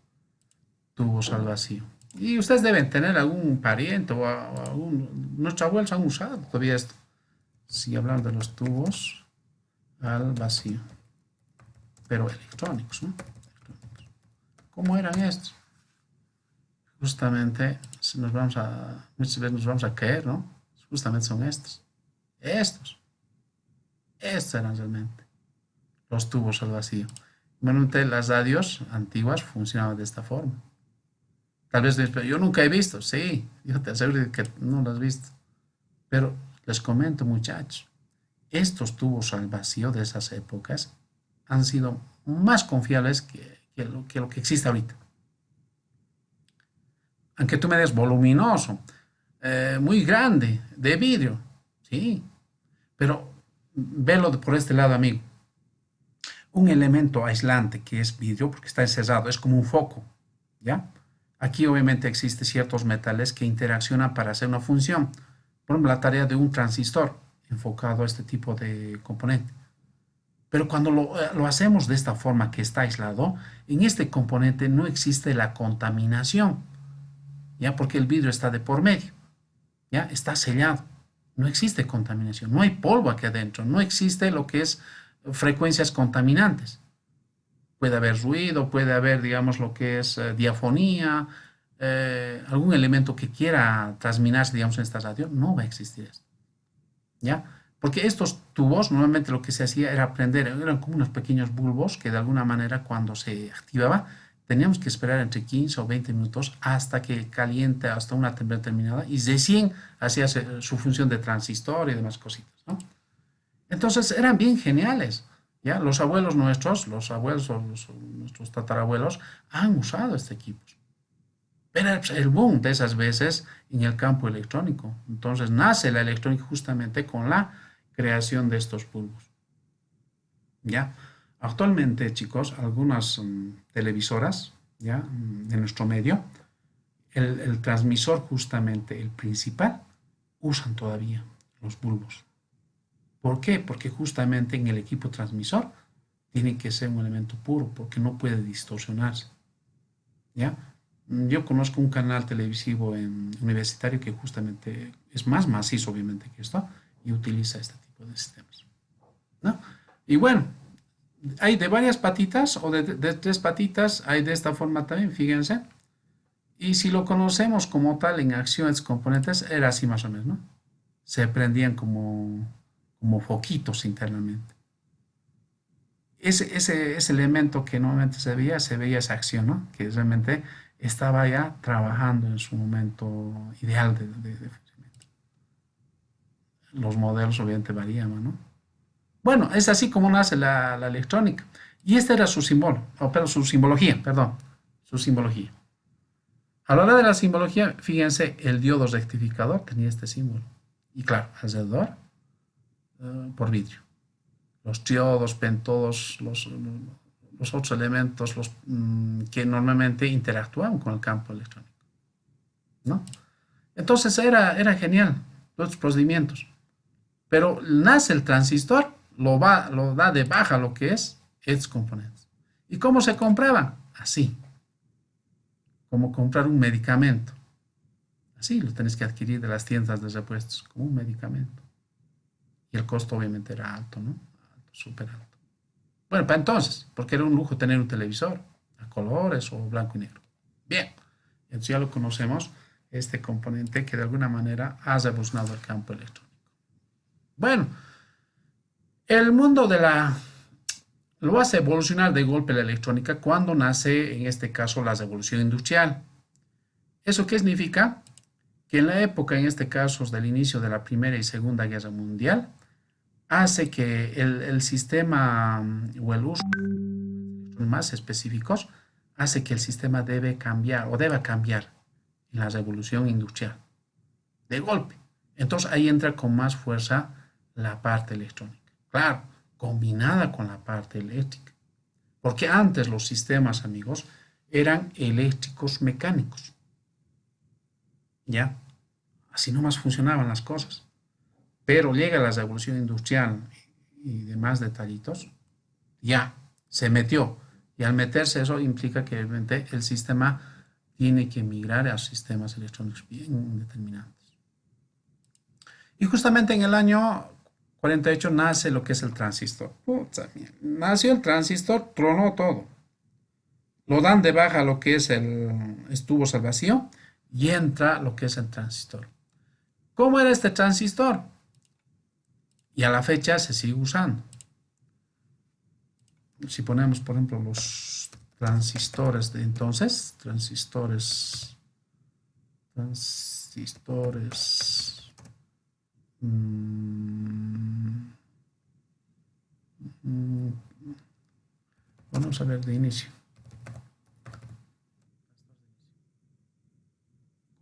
Tubos al vacío. Y ustedes deben tener algún pariente o algún... Nuestros abuelos han usado todavía esto. Si hablan de los tubos al vacío. Pero electrónicos, ¿no? ¿Cómo eran estos? Justamente muchas veces nos vamos a caer, ¿no? Justamente son estos. Estos eran realmente los tubos al vacío. Normalmente las radios antiguas funcionaban de esta forma. Tal vez yo nunca he visto, sí, yo te aseguro que no lo has visto. Pero les comento, muchachos, estos tubos al vacío de esas épocas han sido más confiables que lo que existe ahorita. Aunque tú me des voluminoso, muy grande, de vidrio, sí, pero velo por este lado, amigo. Un elemento aislante que es vidrio, porque está encerrado, es como un foco, ¿ya? Aquí obviamente existen ciertos metales que interaccionan para hacer una función. Por ejemplo, la tarea de un transistor enfocado a este tipo de componente. Pero cuando lo hacemos de esta forma que está aislado, en este componente no existe la contaminación. ¿Ya? Porque el vidrio está de por medio, ¿ya? Está sellado, no existe contaminación, no hay polvo aquí adentro, no existe lo que es frecuencias contaminantes. Puede haber ruido, puede haber, digamos, lo que es diafonía, algún elemento que quiera transminarse, digamos, en esta radio, no va a existir esto, ¿ya? Porque estos tubos, normalmente lo que se hacía era prender, eran como unos pequeños bulbos que de alguna manera cuando se activaba, teníamos que esperar entre 15 o 20 minutos hasta que caliente hasta una temperatura determinada y recién hacía su función de transistor y demás cositas, ¿no? Entonces eran bien geniales, ¿ya? Los abuelos nuestros, los abuelos o nuestros tatarabuelos han usado este equipo. Pero el boom de esas veces en el campo electrónico. Entonces nace la electrónica justamente con la creación de estos bulbos, ¿ya? Actualmente, chicos, algunas televisoras, ¿ya? De nuestro medio, el transmisor justamente, el principal, usan todavía los bulbos. ¿Por qué? Porque justamente en el equipo transmisor tiene que ser un elemento puro, porque no puede distorsionarse. ¿Ya? Yo conozco un canal televisivo universitario que justamente es más macizo, obviamente, que esto, y utiliza este tipo de sistemas, ¿no? Y bueno, hay de varias patitas o de tres patitas, hay de esta forma también, fíjense. Y si lo conocemos como tal en acciones componentes, era así más o menos, ¿no? Se prendían como foquitos internamente. Ese elemento que normalmente se veía esa acción, ¿no? Que realmente estaba ya trabajando en su momento ideal de funcionamiento. Los modelos obviamente varían, ¿no? Bueno, es así como nace la electrónica. Y esta era su símbolo, pero su simbología, perdón, su simbología. A la hora de la simbología, fíjense, el diodo rectificador tenía este símbolo. Y claro, alrededor, por vidrio. Los diodos, pentodos, los otros elementos que normalmente interactúan con el campo electrónico, ¿no? Entonces era genial los procedimientos. Pero nace el transistor, lo da de baja lo que es estos componentes. ¿Y cómo se compraban? Así, como comprar un medicamento. Así lo tenés que adquirir de las tiendas de repuestos, como un medicamento. Y el costo obviamente era alto, ¿no? Alto, súper alto. Bueno, para entonces, porque era un lujo tener un televisor a colores o blanco y negro. Bien, entonces ya lo conocemos, este componente que de alguna manera ha revolucionado el campo electrónico. Bueno, el mundo lo hace evolucionar de golpe la electrónica cuando nace, en este caso, la revolución industrial. ¿Eso qué significa? Que en la época, en este caso, del inicio de la Primera y Segunda Guerra Mundial, hace que el sistema o el uso más específicos hace que el sistema deba cambiar en la revolución industrial. De golpe. Entonces ahí entra con más fuerza la parte electrónica. Claro, combinada con la parte eléctrica. Porque antes los sistemas, amigos, eran eléctricos mecánicos. ¿Ya? Así nomás funcionaban las cosas. Pero llega la revolución industrial y demás detallitos, ya, se metió. Y al meterse eso implica que obviamente el sistema tiene que migrar a sistemas electrónicos bien determinantes. Y justamente en el año 48 nace lo que es el transistor. Puta, nació el transistor, tronó todo. Lo dan de baja lo que es el tubos al vacío y entra lo que es el transistor. ¿Cómo era este transistor? Y a la fecha se sigue usando. Si ponemos, por ejemplo, los transistores de entonces, vamos a ver de inicio.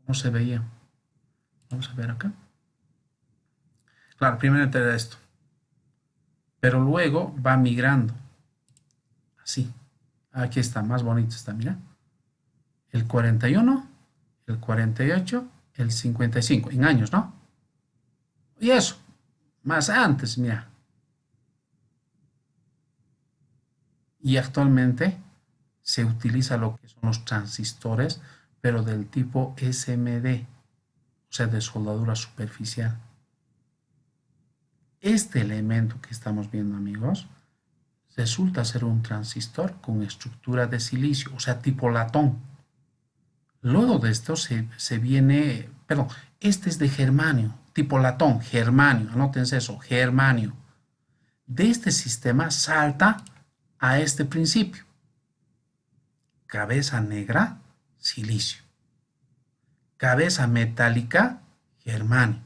¿Cómo se veía? Vamos a ver acá. Claro, primero era esto. Pero luego va migrando. Así. Aquí está, más bonito está, mira. El 41, el 48, el 55. En años, ¿no? Y eso. Más antes, mira. Y actualmente se utiliza lo que son los transistores, pero del tipo SMD. O sea, de soldadura superficial. Este elemento que estamos viendo, amigos, resulta ser un transistor con estructura de silicio, o sea, tipo latón. Luego de esto se viene, perdón, este es de germanio, tipo latón, germanio, anótense eso, germanio. De este sistema salta a este principio. Cabeza negra, silicio. Cabeza metálica, germanio.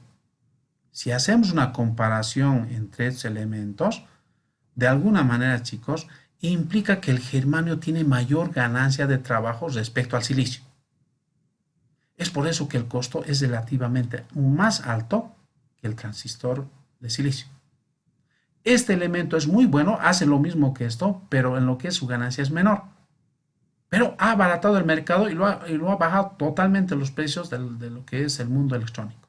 Si hacemos una comparación entre estos elementos, de alguna manera, chicos, implica que el germanio tiene mayor ganancia de trabajo respecto al silicio. Es por eso que el costo es relativamente más alto que el transistor de silicio. Este elemento es muy bueno, hace lo mismo que esto, pero en lo que es su ganancia es menor. Pero ha abaratado el mercado y lo ha bajado totalmente los precios de lo que es el mundo electrónico.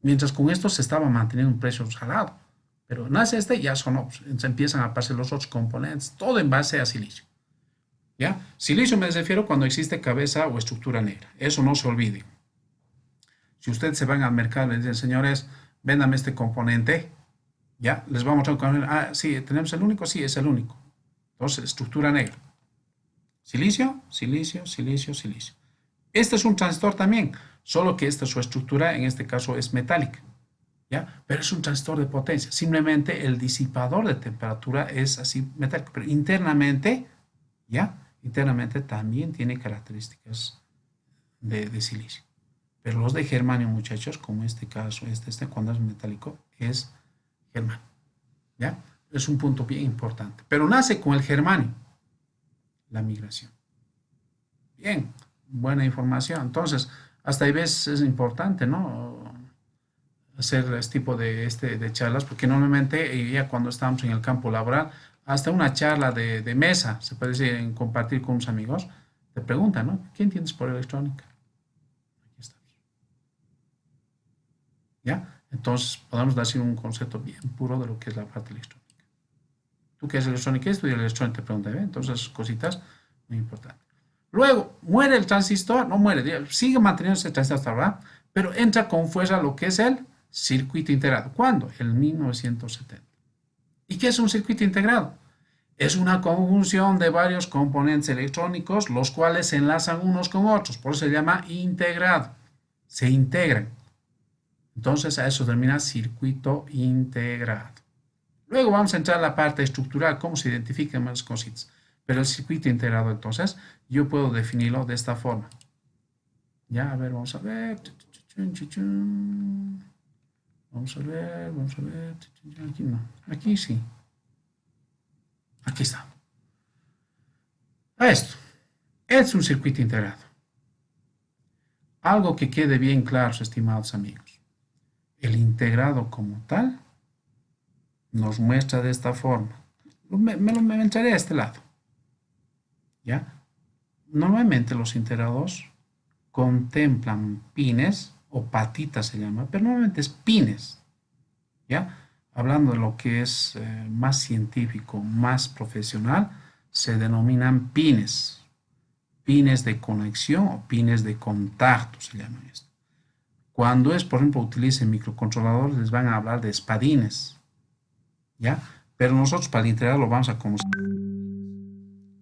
Mientras con esto se estaba manteniendo un precio salado. Pero nace este, ya sonó, se empiezan a aparecer los otros componentes, todo en base a silicio. ¿Ya? Silicio me refiero cuando existe cabeza o estructura negra. Eso no se olvide. Si ustedes se van al mercado y les dicen, señores, véndame este componente, ¿ya? Les vamos a mostrar, ah, sí, tenemos el único, sí, es el único. Entonces, estructura negra. Silicio, silicio, silicio, silicio. Este es un transistor también, solo que esta su estructura, en este caso, es metálica. ¿Ya? Pero es un transistor de potencia. Simplemente el disipador de temperatura es así metálico. Pero internamente, ¿ya? Internamente también tiene características de silicio. Pero los de germanio, muchachos, como este caso, cuando es metálico, es germanio. ¿Ya? Es un punto bien importante. Pero nace con el germanio la migración. Bien, buena información. Entonces, hasta ahí ves, es importante, ¿no? Hacer este tipo de charlas, porque normalmente ya cuando estamos en el campo laboral, hasta una charla de mesa, se puede decir, en compartir con unos amigos, te preguntan, ¿no? ¿Qué entiendes por electrónica? Aquí estamos. ¿Ya? Entonces, podemos decir un concepto bien puro de lo que es la parte electrónica. ¿Tú qué es electrónica? ¿Qué estudias electrónica? Te preguntan, ¿eh? Entonces, cositas muy importantes. Luego, muere el transistor, no muere, sigue manteniéndose el transistor hasta ahora, pero entra con fuerza lo que es el circuito integrado. ¿Cuándo? En 1970. ¿Y qué es un circuito integrado? Es una conjunción de varios componentes electrónicos, los cuales se enlazan unos con otros, por eso se llama integrado. Se integran. Entonces a eso termina circuito integrado. Luego vamos a entrar a la parte estructural, cómo se identifican más cositas. Pero el circuito integrado, entonces, yo puedo definirlo de esta forma. Ya, a ver, vamos a ver. Vamos a ver. Aquí no, aquí sí. Aquí está. A esto. Es un circuito integrado. Algo que quede bien claro, estimados amigos. El integrado como tal nos muestra de esta forma. Me entraré a este lado. ¿Ya? Normalmente los integrados contemplan pines o patitas se llama, pero normalmente es pines. ¿Ya? Hablando de lo que es más científico, más profesional, se denominan pines. Pines de conexión o pines de contacto se llama esto. Cuando es, por ejemplo, utilicen microcontroladores, les van a hablar de espadines. ¿Ya? Pero nosotros para el integrado lo vamos a conocer.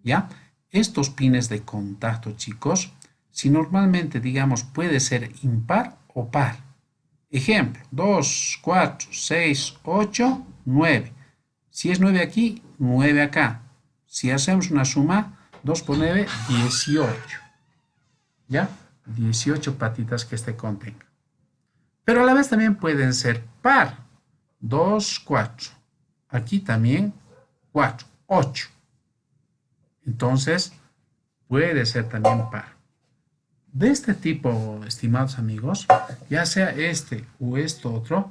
¿Ya? Estos pines de contacto, chicos, si normalmente, digamos, puede ser impar o par. Ejemplo, 2, 4, 6, 8, 9. Si es 9 aquí, 9 acá. Si hacemos una suma, 2 por 9, 18. ¿Ya? 18 patitas que este contenga. Pero a la vez también pueden ser par. 2, 4. Aquí también 4, 8. Entonces, puede ser también par. De este tipo, estimados amigos, ya sea este o este otro,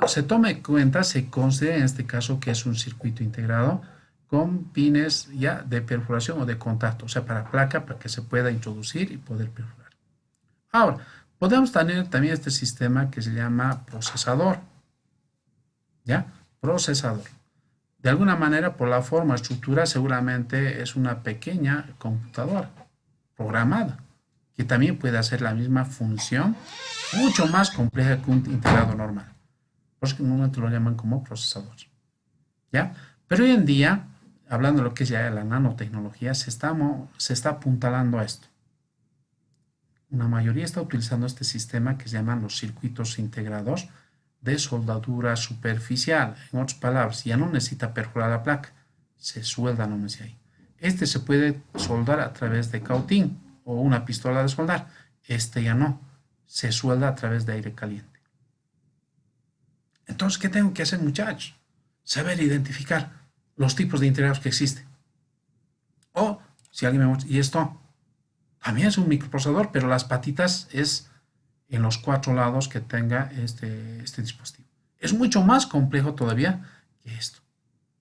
se toma en cuenta, se considera en este caso que es un circuito integrado con pines ya de perforación o de contacto, o sea, para placa, para que se pueda introducir y poder perforar. Ahora, podemos tener también este sistema que se llama procesador, ¿ya? Procesador. De alguna manera, por la forma, estructura, seguramente es una pequeña computadora programada, que también puede hacer la misma función, mucho más compleja que un integrado normal. Por eso que normalmente lo llaman como procesador. ¿Ya? Pero hoy en día, hablando de lo que es ya la nanotecnología, se está apuntalando a esto. Una mayoría está utilizando este sistema que se llaman los circuitos integrados de soldadura superficial. En otras palabras, ya no necesita perforar la placa, se suelda nomás ahí. Este se puede soldar a través de cautín o una pistola de soldar. Este ya no, se suelda a través de aire caliente. Entonces, ¿qué tengo que hacer, muchachos? Saber identificar los tipos de integrados que existen. O, si alguien me muestra, y esto también es un microprocesador, pero las patitas es en los 4 lados que tenga este dispositivo. Es mucho más complejo todavía que esto.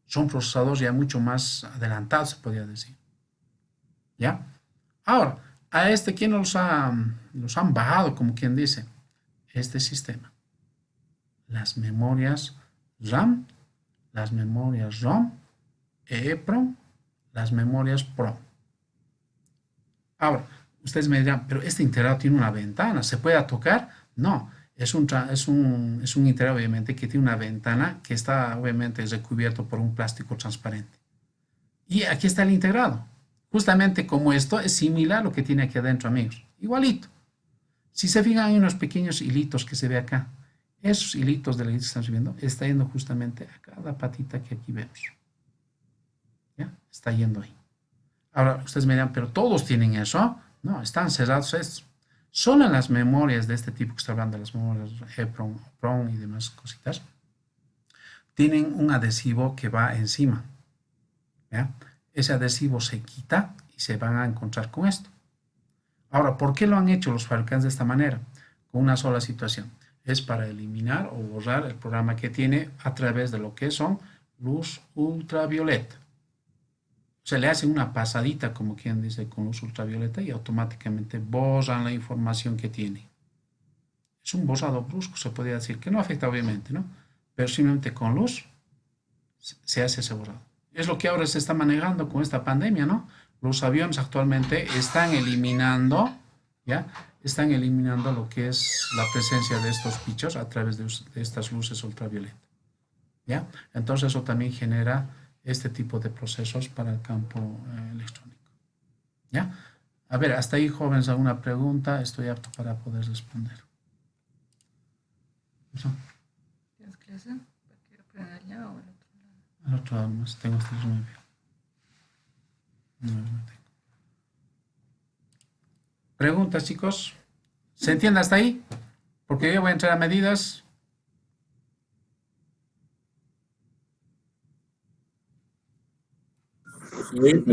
Son procesadores ya mucho más adelantados, se podría decir. ¿Ya? Ahora, A este, ¿quién los han bajado, como quien dice? Este sistema. Las memorias RAM, las memorias ROM, EEPROM, las memorias PROM. Ahora, ustedes me dirán, pero este integrado tiene una ventana, ¿se puede tocar? No, es un integrado obviamente que tiene una ventana que está obviamente recubierto por un plástico transparente. Y aquí está el integrado. Justamente como esto es similar a lo que tiene aquí adentro, amigos. Igualito. Si se fijan, hay unos pequeños hilitos que se ve acá. Esos hilitos de la que estamos viendo está yendo justamente a cada patita que aquí vemos. ¿Ya? Está yendo ahí. Ahora, ustedes me dirán, pero todos tienen eso. No, están cerrados estos. Solo en las memorias de este tipo que está hablando, las memorias EEPROM, PROM y demás cositas, tienen un adhesivo que va encima. ¿Ya? Ese adhesivo se quita y se van a encontrar con esto. Ahora, ¿por qué lo han hecho los fabricantes de esta manera? Con una sola situación. Es para eliminar o borrar el programa que tiene a través de lo que son luz ultravioleta. Se le hace una pasadita, como quien dice, con luz ultravioleta y automáticamente borran la información que tiene. Es un borrado brusco, se podría decir, que no afecta obviamente, ¿no? Pero simplemente con luz se hace ese borrado. Es lo que ahora se está manejando con esta pandemia, ¿no? Los aviones actualmente están eliminando, ¿ya? Están eliminando lo que es la presencia de estos bichos a través de estas luces ultravioleta, ¿ya? Entonces eso también genera este tipo de procesos para el campo electrónico, ¿ya? A ver, hasta ahí, jóvenes, ¿alguna pregunta? Estoy apto para poder responder. ¿Eso? ¿Tienes clase? ¿Quiero aprender allá o al otro lado? Al otro lado más, tengo hasta las 9. No tengo. ¿Preguntas, chicos? ¿Se entiende hasta ahí? Porque yo voy a entrar a medidas. Sí.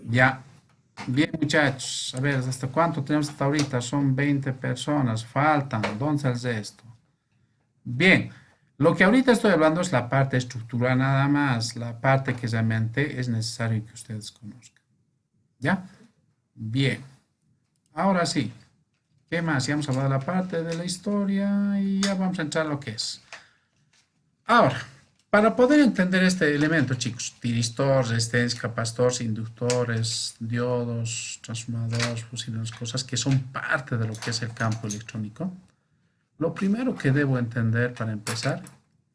Ya. Bien, muchachos. A ver, ¿hasta cuánto tenemos hasta ahorita? Son 20 personas. Faltan. ¿Dónde es esto? Bien. Lo que ahorita estoy hablando es la parte estructural nada más. La parte que realmente es necesario que ustedes conozcan. ¿Ya? Bien. Ahora sí. ¿Qué más? Ya hemos hablado de la parte de la historia y ya vamos a entrar a lo que es. Ahora, para poder entender este elemento, chicos, tiristor, resistencia, capacitores, inductores, diodos, transformadores, fusibles, cosas que son parte de lo que es el campo electrónico, lo primero que debo entender para empezar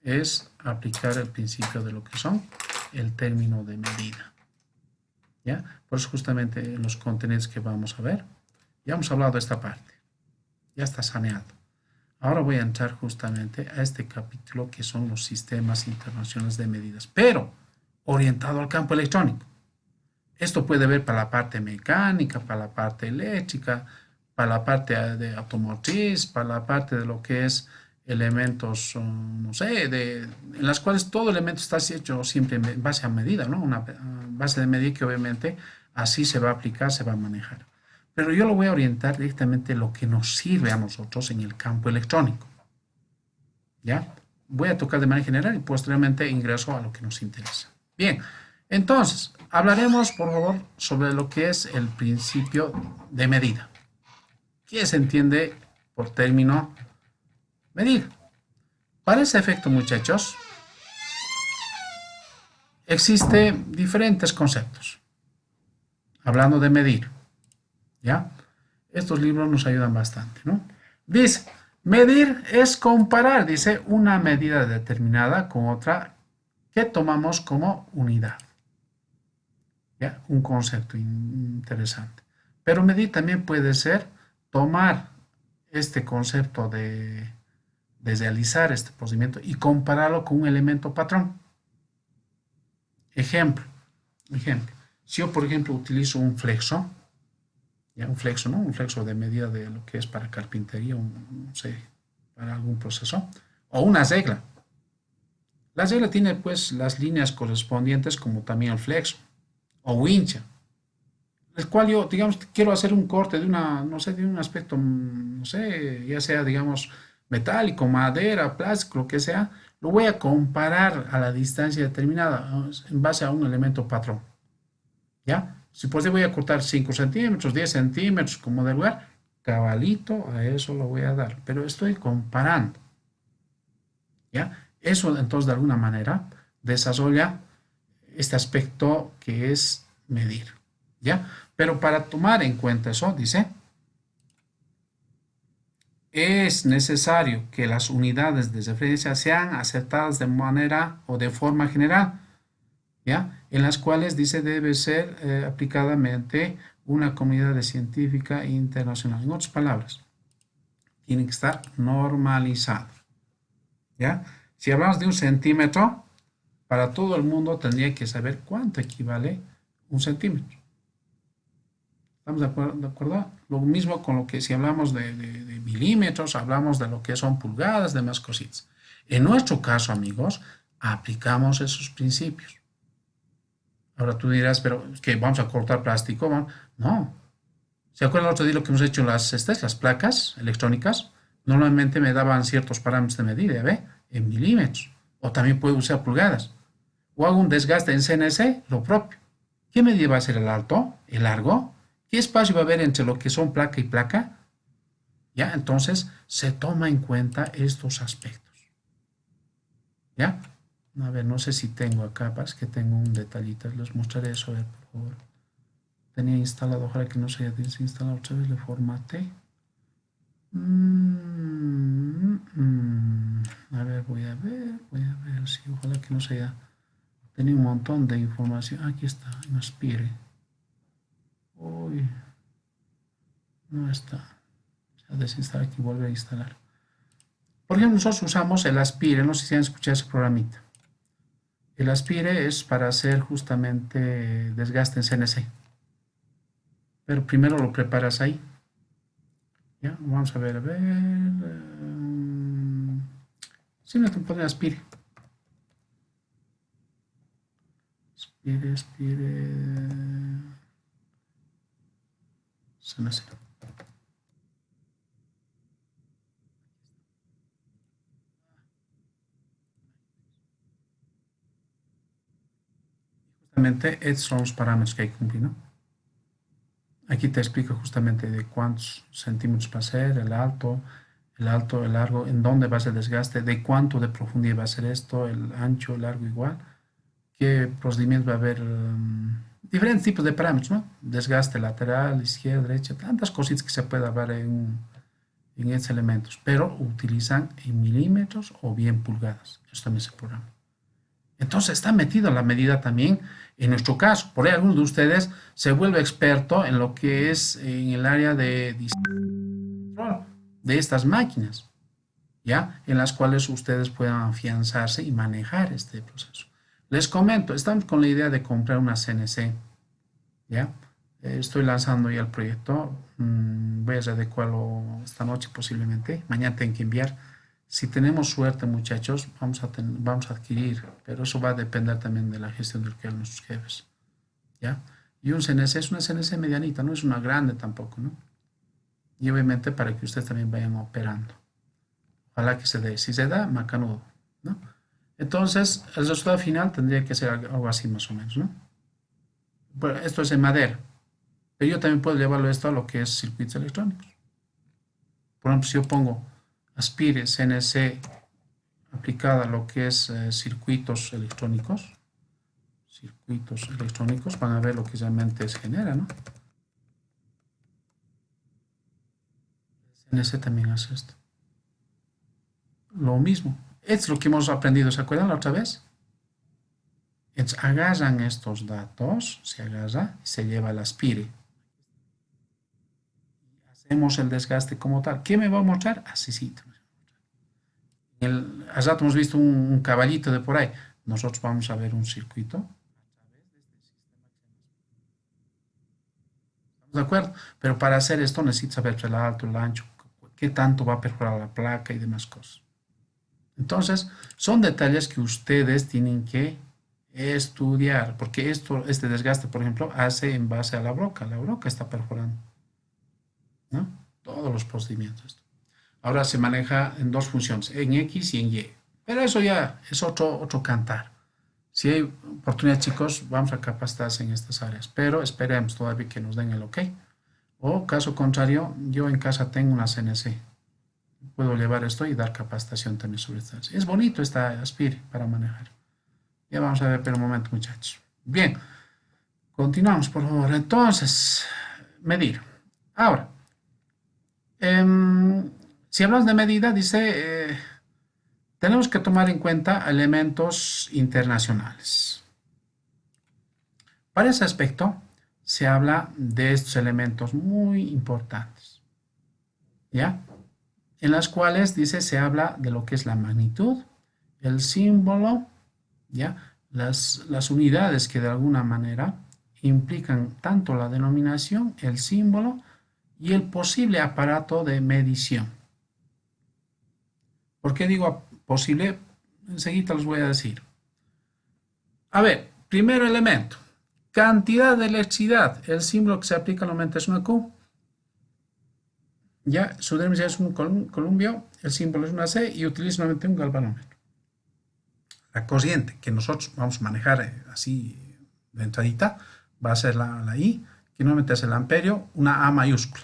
es aplicar el principio de lo que son el término de medida. ¿Ya? Por eso justamente en los contenidos que vamos a ver, ya hemos hablado de esta parte. Ya está saneado. Ahora voy a entrar justamente a este capítulo que son los sistemas internacionales de medidas, pero orientado al campo electrónico. Esto puede ver para la parte mecánica, para la parte eléctrica, para la parte de automotriz, para la parte de lo que es elementos, no sé, en las cuales todo elemento está hecho siempre en base a medida, ¿no? Una base de medida que obviamente así se va a aplicar, se va a manejar. Pero yo lo voy a orientar directamente a lo que nos sirve a nosotros en el campo electrónico. ¿Ya? Voy a tocar de manera general y posteriormente ingreso a lo que nos interesa. Bien, entonces, hablaremos, por favor, sobre lo que es el principio de medida. ¿Qué se entiende por término medir? Para ese efecto, muchachos, existen diferentes conceptos. Hablando de medir. ¿Ya? Estos libros nos ayudan bastante, ¿no? Dice, medir es comparar, dice, una medida determinada con otra que tomamos como unidad. ¿Ya? Un concepto interesante. Pero medir también puede ser tomar este concepto de realizar este procedimiento y compararlo con un elemento patrón. Ejemplo. Si yo, por ejemplo, utilizo un flexo, ya un flexo, ¿no? Un flexo de medida de lo que es para carpintería, no sé, para algún proceso, o una regla. La regla tiene pues las líneas correspondientes como también el flexo, o wincha, el cual yo, digamos, quiero hacer un corte de una, no sé, de un aspecto, no sé, ya sea, digamos, metálico, madera, plástico, lo que sea, lo voy a comparar a la distancia determinada en base a un elemento patrón, ¿ya? Si pues voy a cortar 5 centímetros, 10 centímetros, como de lugar, cabalito, a eso lo voy a dar. Pero estoy comparando. ¿Ya? Eso entonces de alguna manera desarrolla este aspecto que es medir. ¿Ya? Pero para tomar en cuenta eso, dice, es necesario que las unidades de referencia sean aceptadas de manera o de forma general, ¿ya? En las cuales dice debe ser aplicadamente una comunidad científica internacional. En otras palabras, tiene que estar normalizado, ¿ya? Si hablamos de un centímetro, para todo el mundo tendría que saber cuánto equivale un centímetro. ¿Estamos de acuerdo? Lo mismo con lo que si hablamos de milímetros, hablamos de lo que son pulgadas, demás cositas. En nuestro caso, amigos, aplicamos esos principios. Ahora tú dirás, pero es que vamos a cortar plástico. No. ¿Se acuerdan el otro día lo que hemos hecho en las placas electrónicas? Normalmente me daban ciertos parámetros de medida, ¿ve? En milímetros. O también puedo usar pulgadas. O hago un desgaste en CNC, lo propio. ¿Qué medida va a ser el alto? ¿El largo? ¿Qué espacio va a haber entre lo que son placa y placa? ¿Ya? Entonces, se toma en cuenta estos aspectos. ¿Ya? A ver, no sé si tengo acá, es que tengo un detallito, les mostraré eso, a ver, por favor. Tenía instalado, ojalá que no se haya desinstalado otra vez, le formateé. A ver, voy a ver, sí, ojalá que no se haya... Tenía un montón de información, aquí está, en Aspire. Uy, no está. A desinstalar aquí, volver a instalar. Por ejemplo, nosotros usamos el Aspire, no sé si han escuchado ese programita. El Aspire es para hacer justamente desgaste en CNC. Pero primero lo preparas ahí. ¿Ya? Vamos a ver, simplemente poner Aspire. Aspire. CNC. Justamente estos son los parámetros que hay que cumplir, ¿no? Aquí te explico justamente de cuántos centímetros va a ser, el alto, el largo, en dónde va a ser el desgaste, de cuánto de profundidad va a ser esto, el ancho, el largo igual, qué procedimientos va a haber, diferentes tipos de parámetros, ¿no? Desgaste lateral, izquierda, derecha, tantas cositas que se puede hablar en estos elementos, pero utilizan en milímetros o bien pulgadas. Eso también se programa. Entonces está metido la medida también en nuestro caso. Por ahí alguno de ustedes se vuelve experto en lo que es en el área de estas máquinas, ¿ya? En las cuales ustedes puedan afianzarse y manejar este proceso. Les comento, estamos con la idea de comprar una CNC, ¿ya? Estoy lanzando ya el proyecto, voy a adecuarlo esta noche posiblemente, mañana tengo que enviar. Si tenemos suerte, muchachos, vamos a adquirir, pero eso va a depender también de la gestión del que hagan nuestros jefes, ¿ya? Y un CNC es una CNC medianita, no es una grande tampoco, ¿no? Y obviamente para que ustedes también vayan operando. Ojalá que se dé. Si se da, macanudo, ¿no? Entonces, el resultado final tendría que ser algo así más o menos, ¿no? Bueno, esto es en madera. Pero yo también puedo llevarlo esto a lo que es circuitos electrónicos. Por ejemplo, si yo pongo Aspire CNC aplicada a lo que es circuitos electrónicos, van a ver lo que realmente se genera, ¿no? CNC también hace esto. Lo mismo. Es lo que hemos aprendido, ¿se acuerdan la otra vez? Entonces, agarran estos datos, se agarra y se lleva al Aspire. Hacemos el desgaste como tal. ¿Qué me va a mostrar? Así sí. Hace rato hemos visto un caballito de por ahí. Nosotros vamos a ver un circuito. ¿Estamos de acuerdo? Pero para hacer esto necesitas saber el alto, el ancho, qué tanto va a perforar la placa y demás cosas. Entonces, son detalles que ustedes tienen que estudiar, porque este desgaste, por ejemplo, hace en base a la broca. La broca está perforando, ¿no? Todos los procedimientos. Ahora se maneja en dos funciones, en X y en Y. Pero eso ya es otro cantar. Si hay oportunidad, chicos, vamos a capacitarse en estas áreas, pero esperemos todavía que nos den el ok. O caso contrario, yo en casa tengo una CNC. Puedo llevar esto y dar capacitación también sobre estas. Es bonito esta Aspire para manejar. Ya vamos a ver por un momento, muchachos. Bien, continuamos, por favor. Entonces, medir. Ahora, si hablamos de medida, dice, tenemos que tomar en cuenta elementos internacionales. Para ese aspecto, se habla de estos elementos muy importantes, ¿ya? En las cuales, dice, se habla de lo que es la magnitud, el símbolo, ¿ya? Las unidades que de alguna manera implican tanto la denominación, el símbolo y el posible aparato de medición. ¿Por qué digo posible? Enseguida los voy a decir. A ver, primer elemento. Cantidad de electricidad. El símbolo que se aplica normalmente es una Q. Ya, su denominación es un columpio, el símbolo es una C y utiliza normalmente un galvanómetro. La corriente que nosotros vamos a manejar así de entradita va a ser la I, que normalmente es el amperio, una A mayúscula.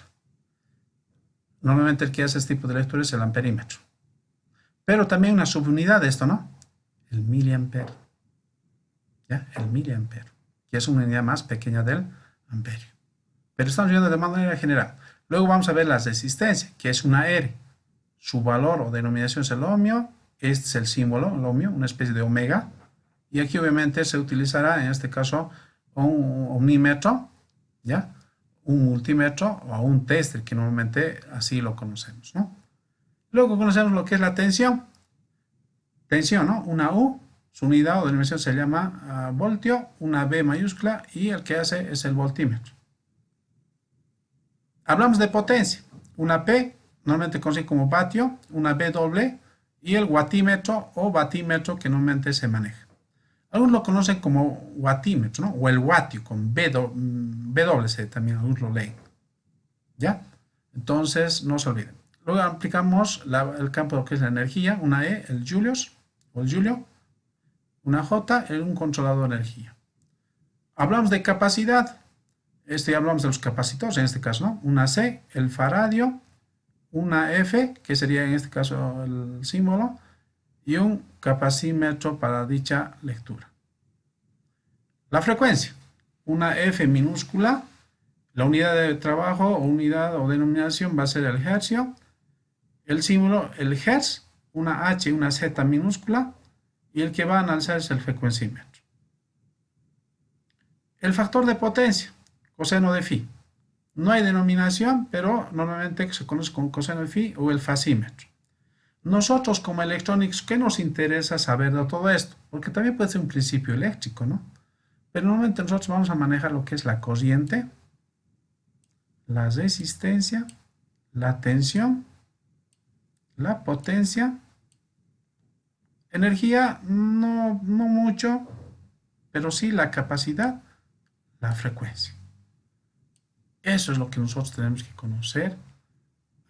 Normalmente el que hace este tipo de lectura es el amperímetro. Pero también una subunidad de esto, ¿no? El miliampere. ¿Ya? El miliampere, que es una unidad más pequeña del amperio. Pero estamos viendo de manera general. Luego vamos a ver la resistencia, que es una R. Su valor o denominación es el ohmio. Este es el símbolo, el ohmio, una especie de omega. Y aquí obviamente se utilizará, en este caso, un ohmímetro, ¿ya? Un multímetro o un tester, que normalmente así lo conocemos, ¿no? Luego conocemos lo que es la tensión. Tensión, ¿no? Una U, su unidad o denominación se llama voltio, una V mayúscula y el que hace es el voltímetro. Hablamos de potencia. Una P, normalmente conocido como vatio, una V doble y el watímetro o batímetro que normalmente se maneja. Algunos lo conocen como watímetro, ¿no? O el watio con V doble C también, algunos lo leen. ¿Ya? Entonces, no se olviden. Luego aplicamos el campo de lo que es la energía, una E, el Julius o el Julio, una J, un controlador de energía. Hablamos de capacidad. Ya hablamos de los capacitores, en este caso, ¿no? Una C, el faradio, una F, que sería en este caso el símbolo, y un capacímetro para dicha lectura. La frecuencia, una F minúscula, la unidad de trabajo o unidad o denominación va a ser el hercio, el símbolo, el hertz, una H y una Z minúscula, y el que va a analizar es el frecuencímetro. El factor de potencia, coseno de phi. No hay denominación, pero normalmente se conoce como coseno de phi o el fasímetro. Nosotros como electrónicos, ¿qué nos interesa saber de todo esto? Porque también puede ser un principio eléctrico, ¿no? Pero normalmente nosotros vamos a manejar lo que es la corriente, la resistencia, la tensión, la potencia, energía, no mucho, pero sí la capacidad, la frecuencia. Eso es lo que nosotros tenemos que conocer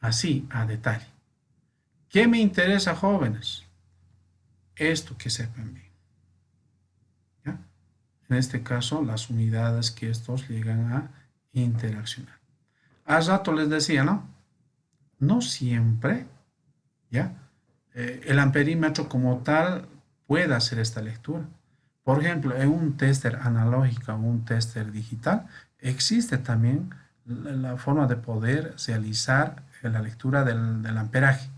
así, a detalle. ¿Qué me interesa, jóvenes? Esto que sepan bien. ¿Ya? En este caso, las unidades que estos llegan a interaccionar. Hace rato les decía, ¿no? No siempre, ¿ya? El amperímetro como tal puede hacer esta lectura. Por ejemplo, en un tester analógico o un tester digital, existe también la forma de poder realizar la lectura del amperaje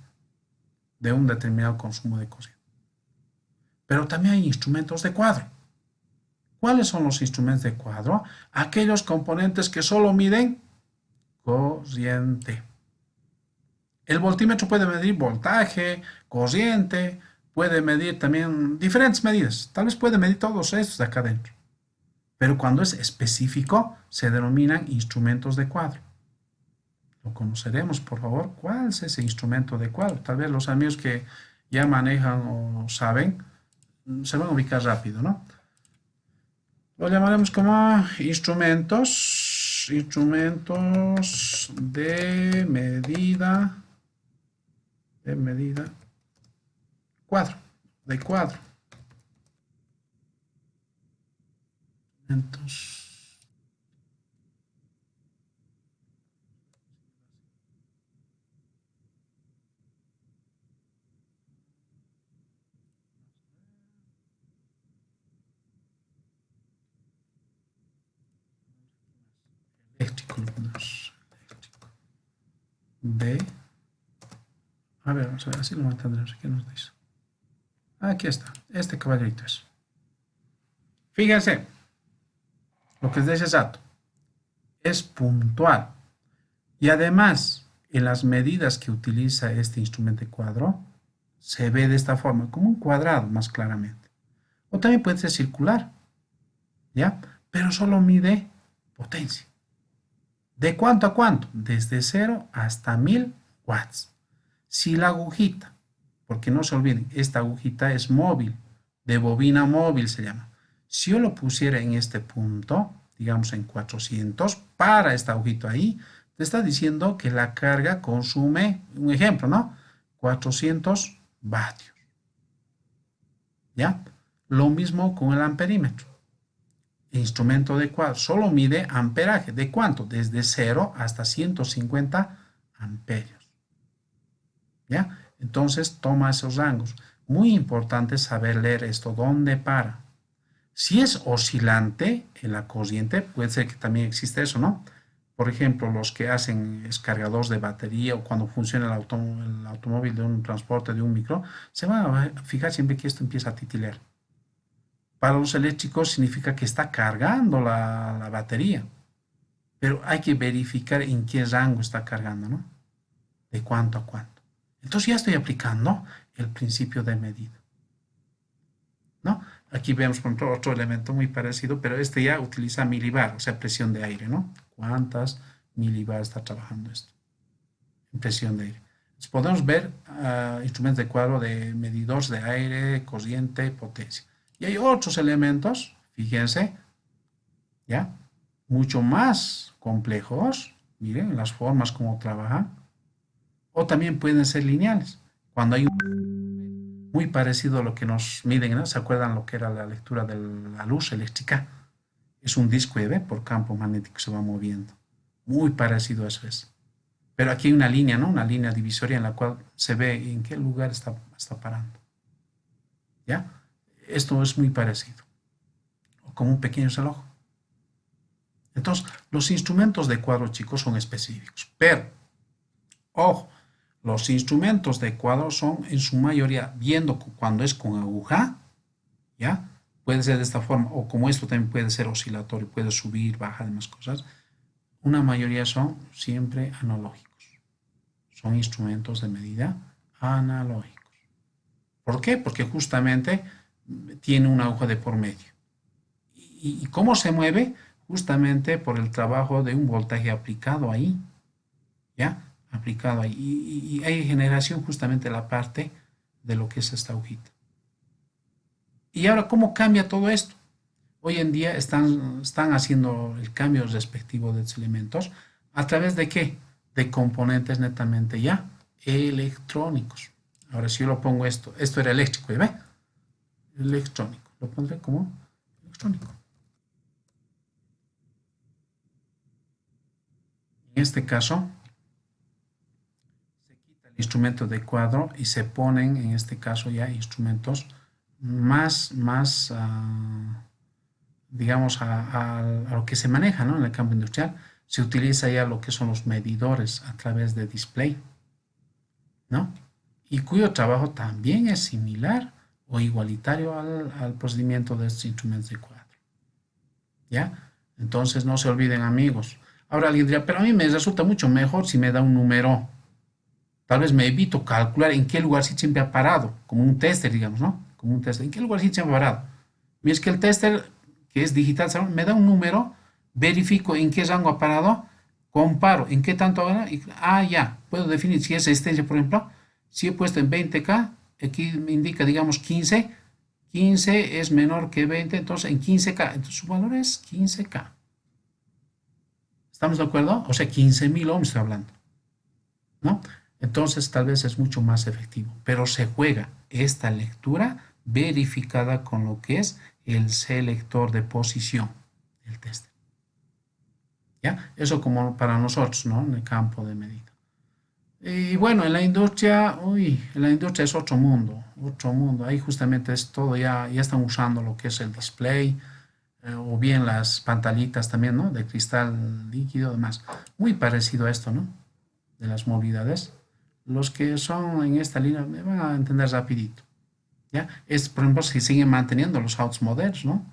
de un determinado consumo de corriente. Pero también hay instrumentos de cuadro. ¿Cuáles son los instrumentos de cuadro? Aquellos componentes que solo miden corriente. El voltímetro puede medir voltaje, corriente, puede medir también diferentes medidas. Tal vez puede medir todos estos de acá adentro. Pero cuando es específico, se denominan instrumentos de cuadro. Lo conoceremos, por favor. ¿Cuál es ese instrumento de cuadro? Tal vez los amigos que ya manejan o saben, se van a ubicar rápido, ¿no? Lo llamaremos como instrumentos de medida, cuadro, de cuadro. Entonces, eléctrico, lo ponemos, eléctrico. De, a ver, vamos a ver, así lo mantendremos. ¿Qué nos dice? Aquí está, este caballerito es. Fíjense, lo que es de ese dato es puntual. Y además, en las medidas que utiliza este instrumento de cuadro, se ve de esta forma, como un cuadrado más claramente. O también puede ser circular, ¿ya? Pero solo mide potencia. ¿De cuánto a cuánto? Desde 0 hasta 1000 watts. Si la agujita, porque no se olviden, esta agujita es móvil, de bobina móvil se llama. Si yo lo pusiera en este punto, digamos en 400, para esta agujita ahí, te está diciendo que la carga consume, un ejemplo, ¿no? 400 vatios. ¿Ya? Lo mismo con el amperímetro. El instrumento de cuadro solo mide amperaje. ¿De cuánto? Desde 0 hasta 150 amperios. ¿Ya? Entonces toma esos rangos. Muy importante saber leer esto. ¿Dónde para? Si es oscilante en la corriente, puede ser que también existe eso, ¿no? Por ejemplo, los que hacen descargadores de batería o cuando funciona el automóvil de un transporte, de un micro, se van a fijar siempre que esto empieza a titilar. Para los eléctricos significa que está cargando la batería, pero hay que verificar en qué rango está cargando, ¿no? De cuánto a cuánto. Entonces ya estoy aplicando el principio de medida, ¿no? Aquí vemos por ejemplo, otro elemento muy parecido, pero este ya utiliza milibar, o sea, presión de aire, ¿no? ¿Cuántas milibar está trabajando esto? En presión de aire. Entonces podemos ver instrumentos de cuadro de medidores de aire, corriente, potencia. Y hay otros elementos, fíjense, ¿ya? Mucho más complejos, miren las formas como trabajan, o también pueden ser lineales. Cuando hay un muy parecido a lo que nos miden, ¿no? ¿Se acuerdan lo que era la lectura de la luz eléctrica? Es un disco EV por campo magnético, se va moviendo. Muy parecido a eso es. Pero aquí hay una línea, ¿no? Una línea divisoria en la cual se ve en qué lugar está parando. ¿Ya? Esto es muy parecido. O como un pequeño reloj. Entonces, los instrumentos de cuadro, chicos, son específicos. Pero, ojo, los instrumentos de cuadro son en su mayoría, viendo cuando es con aguja, ¿ya? Puede ser de esta forma, o como esto también puede ser oscilatorio, puede subir, bajar, demás cosas. Una mayoría son siempre analógicos. Son instrumentos de medida analógicos. ¿Por qué? Porque justamente tiene una aguja de por medio. ¿Y cómo se mueve? Justamente por el trabajo de un voltaje aplicado ahí, ¿ya? Aplicado ahí. Y hay generación justamente la parte de lo que es esta agujita. Y ahora, ¿cómo cambia todo esto? Hoy en día están haciendo el cambio respectivo de estos elementos. ¿A través de qué? De componentes netamente ya electrónicos. Ahora, si yo lo pongo esto era eléctrico, ¿ve? Electrónico. Lo pondré como electrónico. En este caso, se quita el instrumento de cuadro y se ponen, en este caso, ya instrumentos más digamos, a lo que se maneja, ¿no? En el campo industrial. Se utiliza ya lo que son los medidores a través de display, ¿no? Y cuyo trabajo también es similar o igualitario al procedimiento de estos instrumentos de cuadro. ¿Ya? Entonces no se olviden, amigos. Ahora alguien dirá, pero a mí me resulta mucho mejor si me da un número. Tal vez me evito calcular en qué lugar sí siempre ha parado, como un tester, digamos, ¿no? Como un tester. ¿En qué lugar sí siempre ha parado? Y es que el tester, que es digital, me da un número, verifico en qué rango ha parado, comparo en qué tanto ahora, y ya, puedo definir si es resistencia, por ejemplo, si he puesto en 20K, aquí me indica, digamos, 15 es menor que 20, entonces en 15K, entonces su valor es 15K. ¿Estamos de acuerdo? O sea, 15.000 ohms estoy hablando, ¿no? Entonces tal vez es mucho más efectivo, pero se juega esta lectura verificada con lo que es el selector de posición. el tester. ¿Ya? Eso como para nosotros, ¿no? En el campo de medida. Y bueno, en la industria, en la industria es otro mundo, otro mundo. Ahí justamente es todo, ya están usando lo que es el display, o bien las pantallitas también, ¿no? De cristal líquido, además. Muy parecido a esto, ¿no? De las movilidades. Los que son en esta línea me van a entender rapidito, ¿ya? Es, por ejemplo, si siguen manteniendo los autos modernos, ¿no?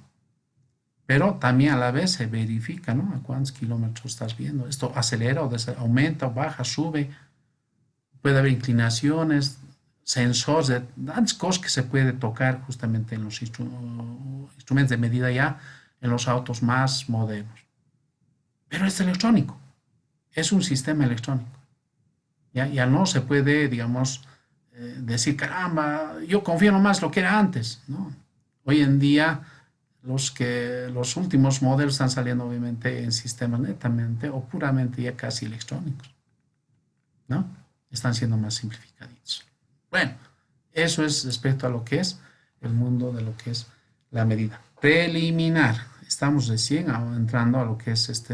Pero también a la vez se verifica, ¿no? A cuántos kilómetros estás viendo. Esto acelera o aumenta o baja, sube. Puede haber inclinaciones, sensores, tantas cosas que se puede tocar justamente en los instrumentos de medida ya en los autos más modernos. Pero es electrónico, es un sistema electrónico. Ya no se puede, digamos, decir, caramba, yo confío nomás lo que era antes, ¿no? Hoy en día los últimos modelos están saliendo obviamente en sistemas netamente o puramente ya casi electrónicos, ¿no? Están siendo más simplificaditos. Bueno, eso es respecto a lo que es el mundo de lo que es la medida. Preliminar. Estamos recién entrando a lo que es este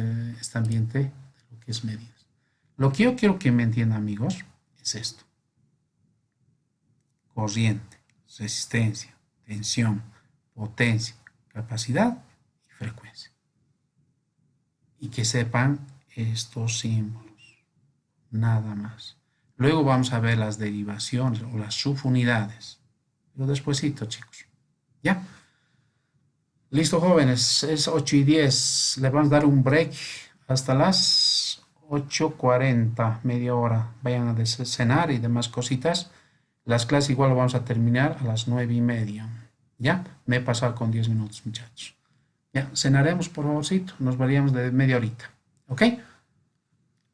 ambiente de lo que es medidas. Lo que yo quiero que me entiendan, amigos, es esto. Corriente, resistencia, tensión, potencia, capacidad y frecuencia. Y que sepan estos símbolos. Nada más. Luego vamos a ver las derivaciones o las subunidades. Pero despuesito, chicos. ¿Ya? Listo, jóvenes. Es 8:10. Le vamos a dar un break hasta las 8:40, media hora. Vayan a cenar y demás cositas. Las clases igual lo vamos a terminar a las 9:30. ¿Ya? Me he pasado con 10 minutos, muchachos. Ya, cenaremos, por favorcito. Nos varíamos de media horita. ¿Ok?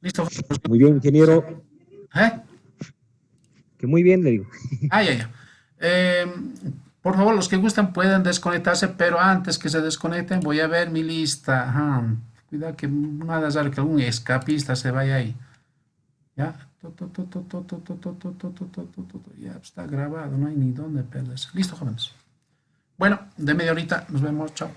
Listo. Muy bien, ingeniero. ¿Eh? Que muy bien, le digo. Ya. Eh, por favor, los que gustan pueden desconectarse, pero antes que se desconecten voy a ver mi lista. Ajá. Cuidado que nada raro que algún escapista se vaya ahí. Ya. Ya está grabado, no hay ni dónde perderse. Listo, jóvenes. Bueno, de media horita nos vemos. Chao.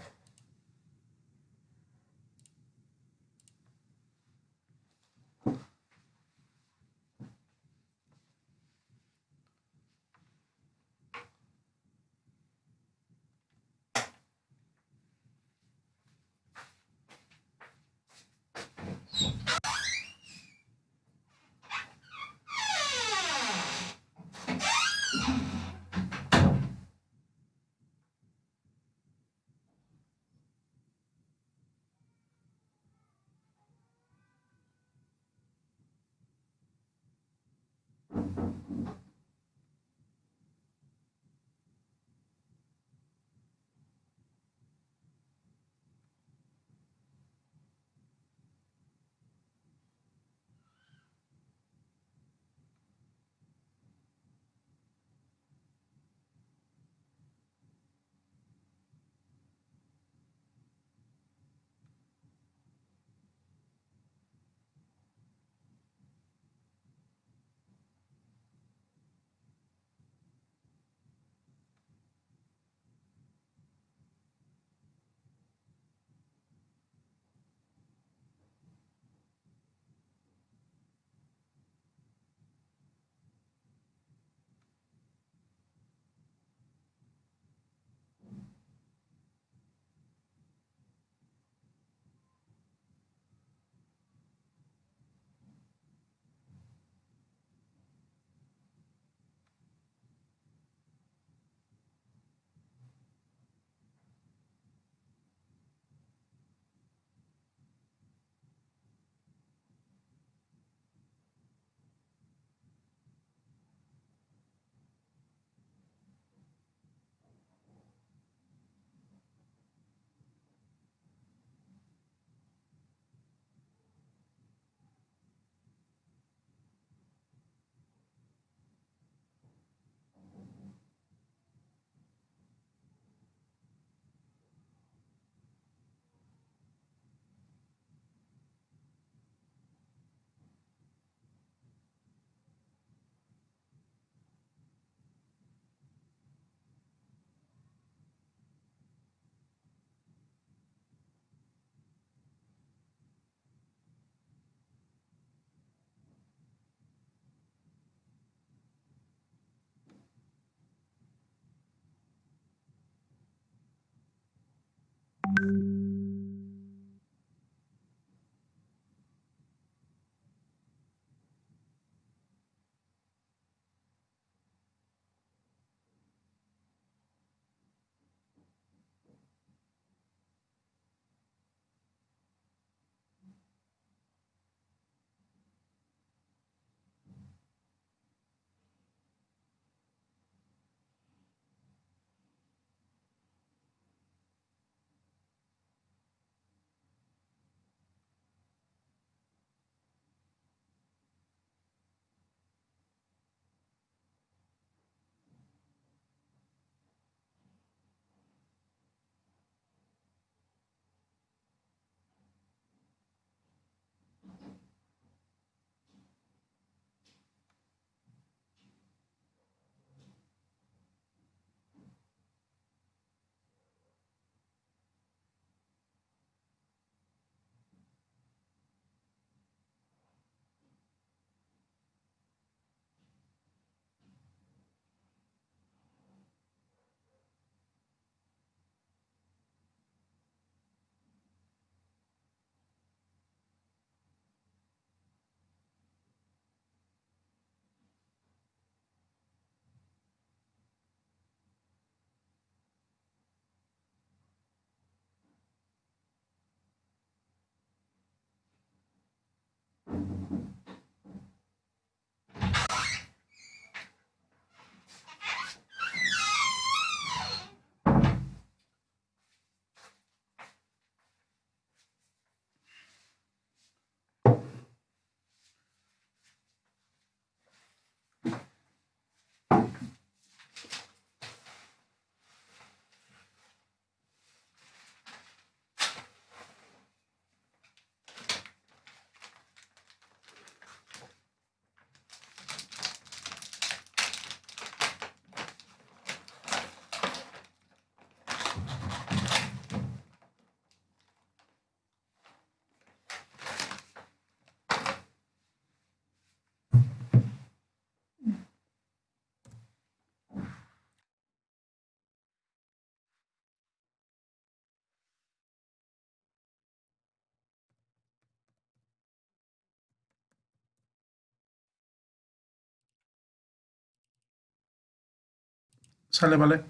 Sale, vale.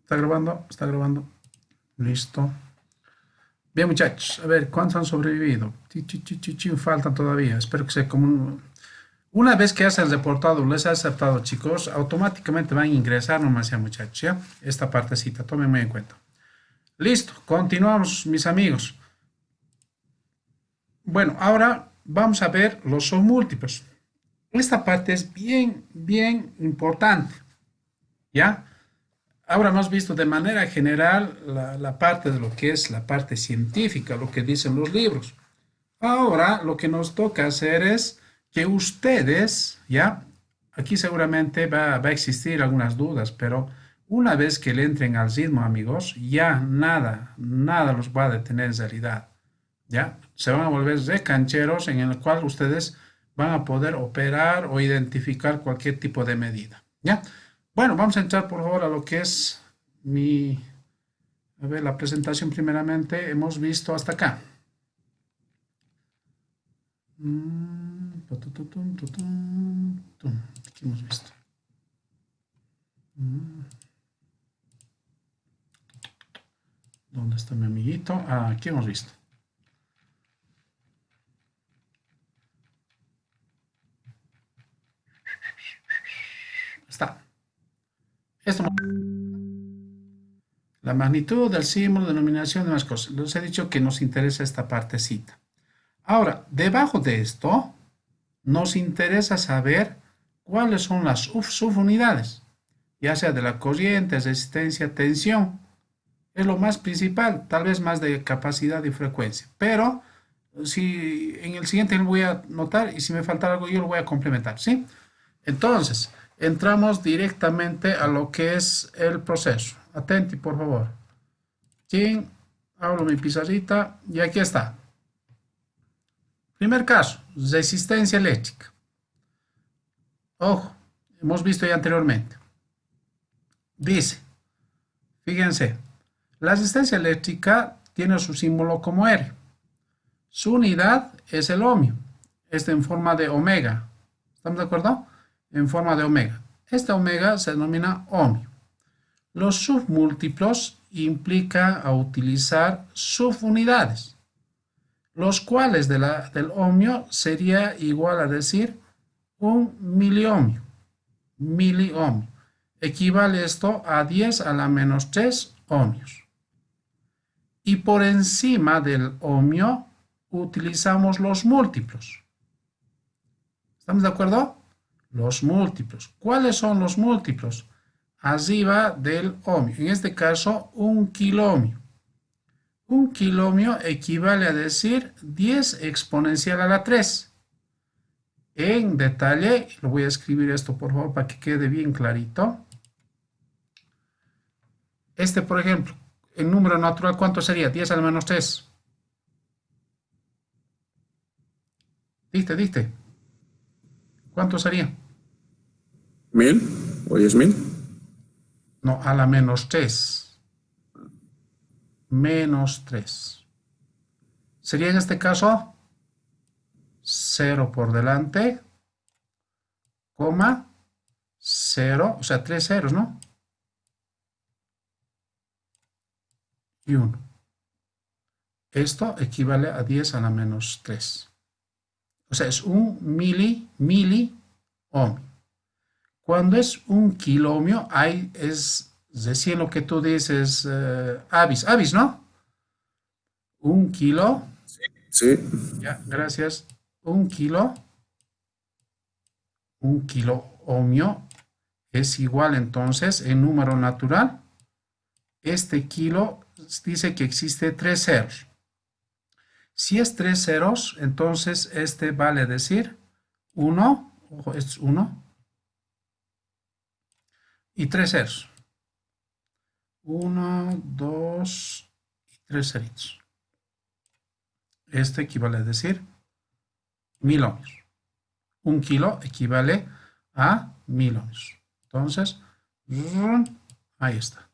¿Está grabando? Está grabando. Listo. Bien, muchachos. A ver, ¿cuántos han sobrevivido? Faltan todavía. Espero que sea como una vez que has reportado, les has aceptado, chicos, automáticamente van a ingresar nomás ya, muchachos, ¿ya? Esta partecita, tomen muy en cuenta. Listo, continuamos, mis amigos. Bueno, ahora vamos a ver los submúltiplos. Esta parte es bien importante, ¿ya? Ahora hemos visto de manera general la parte de lo que es la parte científica, lo que dicen los libros. Ahora lo que nos toca hacer es que ustedes, ¿ya? Aquí seguramente va a existir algunas dudas, pero una vez que le entren al ritmo, amigos, ya nada los va a detener en realidad, ¿ya? Se van a volver recancheros en el cual ustedes van a poder operar o identificar cualquier tipo de medida, ¿ya? Bueno, vamos a entrar por favor a lo que es a ver, la presentación primeramente. Hemos visto hasta acá. Aquí hemos visto. ¿Dónde está mi amiguito? Ah, aquí hemos visto. Está. Esto, la magnitud del símbolo, denominación, demás cosas. Les he dicho que nos interesa esta partecita. Ahora, debajo de esto, nos interesa saber cuáles son las subunidades, ya sea de la corriente, resistencia, tensión. Es lo más principal, tal vez más de capacidad y frecuencia. Pero, si en el siguiente lo voy a notar y si me falta algo yo lo voy a complementar, ¿sí? Entonces, entramos directamente a lo que es el proceso. Atenti, por favor. ¿Sí? Abro mi pizarrita y aquí está. Primer caso, resistencia eléctrica. Ojo, hemos visto ya anteriormente. Dice, fíjense, la resistencia eléctrica tiene su símbolo como R. Su unidad es el ohmio. Este en forma de omega. ¿Estamos de acuerdo? En forma de omega. Este omega se denomina ohmio. Los submúltiplos implica a utilizar subunidades, los cuales del ohmio sería igual a decir un miliohmio. Miliohmio. Equivale esto a 10 a la menos 3 ohmios. Y por encima del ohmio utilizamos los múltiplos. ¿Estamos de acuerdo? Los múltiplos. ¿Cuáles son los múltiplos? Arriba del ohmio. En este caso, un kiloohmio. Un kiloohmio equivale a decir 10 exponencial a la 3. En detalle, lo voy a escribir esto por favor para que quede bien clarito. Este, por ejemplo, el número natural, ¿cuánto sería? 10 a la menos 3. Diste. ¿Cuánto sería? 1000 o 10.000. No, a la menos 3. Menos 3. Sería en este caso 0 por delante, coma, 0, o sea, 3 ceros, ¿no? Y 1. Esto equivale a 10 a la menos 3. O sea, es un miliohmio. Cuando es un kiloohmio, ahí es recién lo que tú dices, Avis, ¿no? Un kilo. Sí. Ya, gracias. Un kiloohmio es igual entonces en número natural. Este kilo dice que existe 3 ceros. Si es 3 ceros, entonces este vale decir 1, ojo, es 1. Y 3 ceros. 1, 2 y 3 ceritos. Este equivale a decir 1000 ohmios. Un kilo equivale a 1000 ohmios. Entonces, ahí está.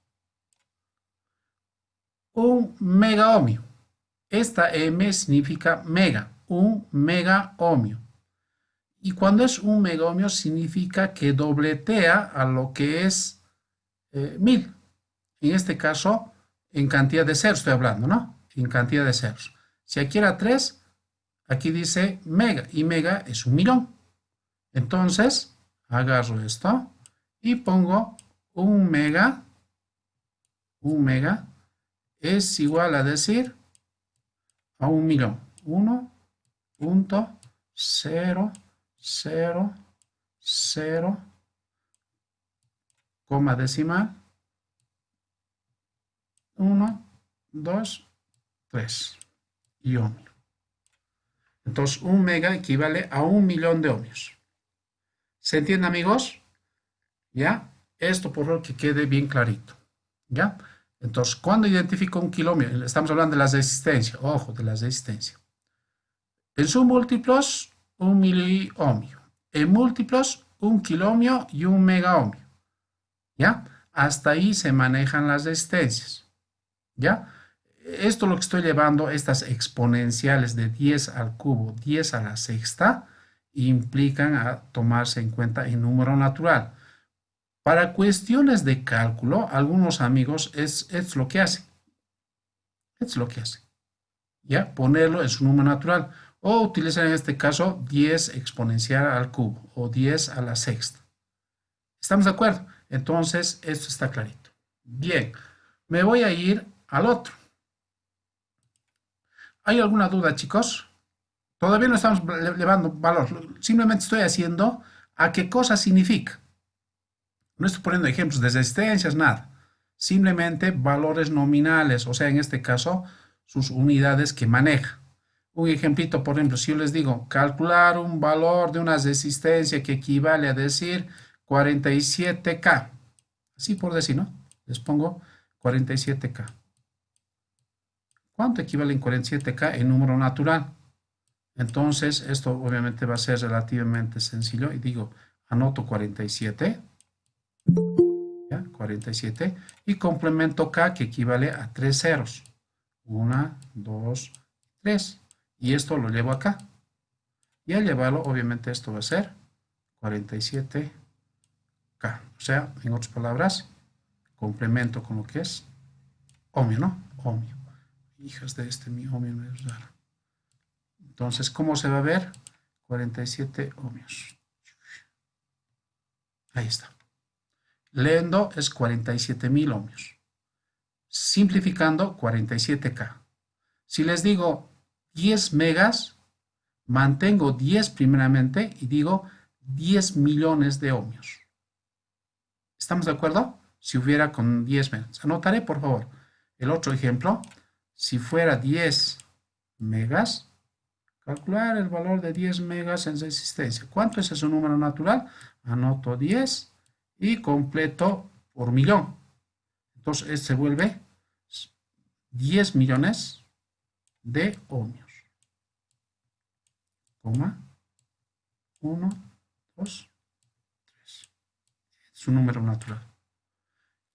Un megaohmio. Esta M significa mega. Un megaohmio. Y cuando es un megaohmio significa que dobletea a lo que es 1000. En este caso, en cantidad de ceros estoy hablando, ¿no? En cantidad de ceros. Si aquí era 3, aquí dice mega, y mega es 1.000.000. Entonces, agarro esto y pongo 1 mega. 1 mega es igual a decir a 1.000.000. 1.000, coma decimal, 1, 2, 3 y ohmio. Entonces, 1 mega equivale a 1.000.000 de ohmios. ¿Se entiende, amigos? ¿Ya? Esto por lo que quede bien clarito. ¿Ya? Entonces, cuando identifico un kilómetro, estamos hablando de las resistencias, ojo, de las resistencias. En sus múltiplos, 1 miliohmio. En múltiplos, 1 kiloohmio y 1 megaohmio. ¿Ya? Hasta ahí se manejan las resistencias. ¿Ya? Esto lo que estoy llevando, estas exponenciales de 10 al cubo, 10 a la sexta, implican a tomarse en cuenta en número natural. Para cuestiones de cálculo, algunos amigos es lo que hacen. Es lo que hacen. ¿Ya? Ponerlo en su número natural. O utilizar en este caso 10 exponencial al cubo o 10 a la sexta. ¿Estamos de acuerdo? Entonces, esto está clarito. Bien, me voy a ir al otro. ¿Hay alguna duda, chicos? Todavía no estamos llevando valor. Simplemente estoy haciendo a qué cosa significa. No estoy poniendo ejemplos de resistencias, nada. Simplemente valores nominales, o sea, en este caso, sus unidades que maneja. Un ejemplito, por ejemplo, si yo les digo calcular un valor de una resistencia que equivale a decir 47K. Así por decir, ¿no? Les pongo 47K. ¿Cuánto equivale en 47K en número natural? Entonces, esto obviamente va a ser relativamente sencillo. Y digo, anoto 47. ¿Ya? 47. Y complemento K, que equivale a 3 ceros. 1, 2, 3. Y esto lo llevo acá. Y al llevarlo, obviamente, esto va a ser 47K. O sea, en otras palabras, complemento con lo que es ohmio, ¿no? Ohmio. Hijas de mi ohmio me es raro. Entonces, ¿cómo se va a ver? 47 ohmios. Ahí está. Leyendo es 47.000 ohmios. Simplificando, 47K. Si les digo 10 megas, mantengo 10 primeramente y digo 10 millones de ohmios. ¿Estamos de acuerdo? Si hubiera con 10 megas. Anotaré, por favor, el otro ejemplo. Si fuera 10 megas, calcular el valor de 10 megas en resistencia. ¿Cuánto es su número natural? Anoto 10 y completo por millón. Entonces, se vuelve 10 millones de ohmios. Coma. 1, 2, 3. Es su número natural.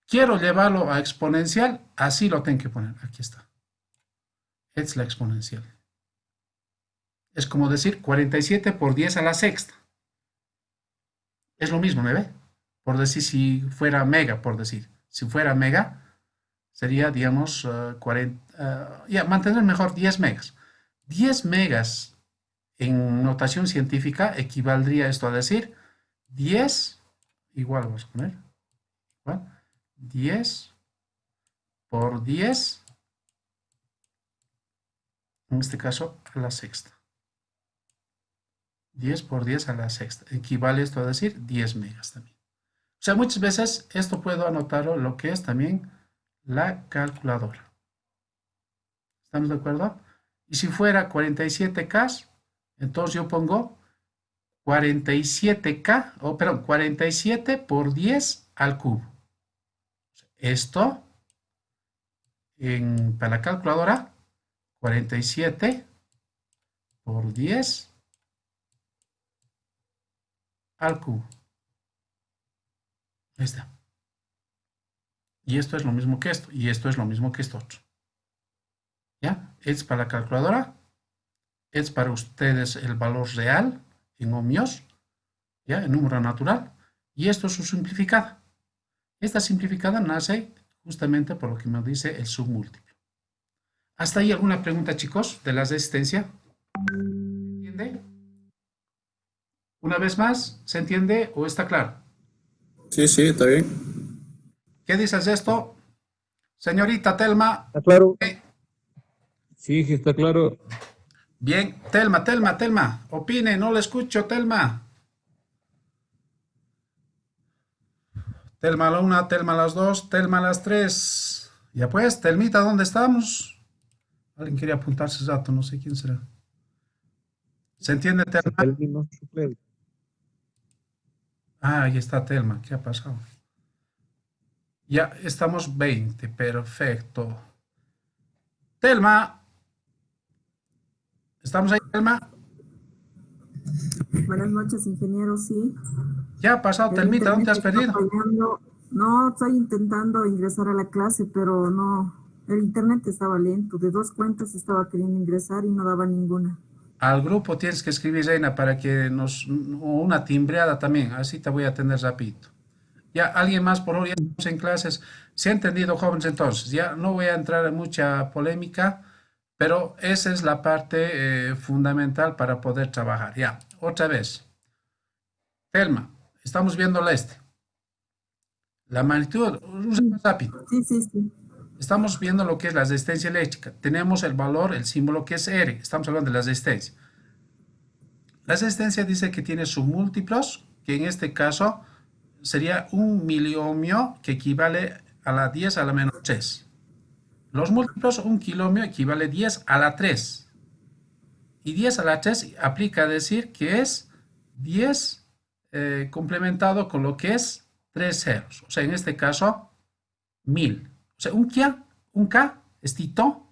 Quiero llevarlo a exponencial, así lo tengo que poner. Aquí está. Es la exponencial. Es como decir 47 por 10 a la sexta. Es lo mismo, ¿me ve? Por decir, si fuera mega, por decir. Si fuera mega, sería, digamos, 40, mantener mejor 10 megas. 10 megas en notación científica equivaldría esto a decir 10, igual vamos a poner, igual, 10 por 10, en este caso, a la sexta. 10 por 10 a la sexta. Equivale esto a decir 10 megas también. O sea, muchas veces esto puedo anotarlo lo que es también la calculadora. ¿Estamos de acuerdo? Y si fuera 47K, entonces yo pongo 47K, perdón, 47 por 10 al cubo. Esto, para la calculadora, 47 por 10 al cubo. Ahí está. Y esto es lo mismo que esto. Y esto es lo mismo que esto otro. ¿Ya? Es para la calculadora. Es para ustedes el valor real en ohmios. ¿Ya? En número natural. Y esto es su simplificada. Esta simplificada nace justamente por lo que me dice el submúltiplo. ¿Hasta ahí alguna pregunta, chicos, de las de existencia? ¿Se entiende? Una vez más, ¿se entiende o está claro? Sí, sí, está bien. ¿Qué dices de esto? Señorita Telma. ¿Está claro? Sí, sí, está claro. Bien, Telma, opine, no le escucho, Telma. Telma a la una, Telma a las dos, Telma a las tres. Ya pues, Telmita, ¿dónde estamos? Alguien quería apuntarse ese rato, no sé quién será. ¿Se entiende, Se Telma? terminó. Ah, ahí está Telma, ¿qué ha pasado? Ya estamos 20, perfecto. Telma, ¿estamos ahí, Telma? Buenas noches, ingeniero, sí. Ya ha pasado, El Telmita, ¿dónde internet te has está perdido? fallando. No, estoy intentando ingresar a la clase, pero no. El internet estaba lento. De 2 cuentas estaba queriendo ingresar y no daba ninguna. Al grupo tienes que escribir, Reina, para que o una timbreada también, así te voy a atender rapidito. Ya, alguien más por hoy, ya estamos en clases. Se ha entendido, jóvenes, entonces. Ya no voy a entrar en mucha polémica, pero esa es la parte fundamental para poder trabajar. Ya, otra vez. Telma, estamos viendo la La magnitud, usa más rápido. Sí, sí, sí. Estamos viendo lo que es la resistencia eléctrica. Tenemos el valor, el símbolo que es R. Estamos hablando de la resistencia. La resistencia dice que tiene submúltiplos, que en este caso sería un miliohmio que equivale a la 10 a la menos 3. Los múltiplos, un kilomio equivale a 10 a la 3. Y 10 a la 3 aplica a decir que es 10 complementado con lo que es 3 ceros. O sea, en este caso, 1000. O sea, un K es tito,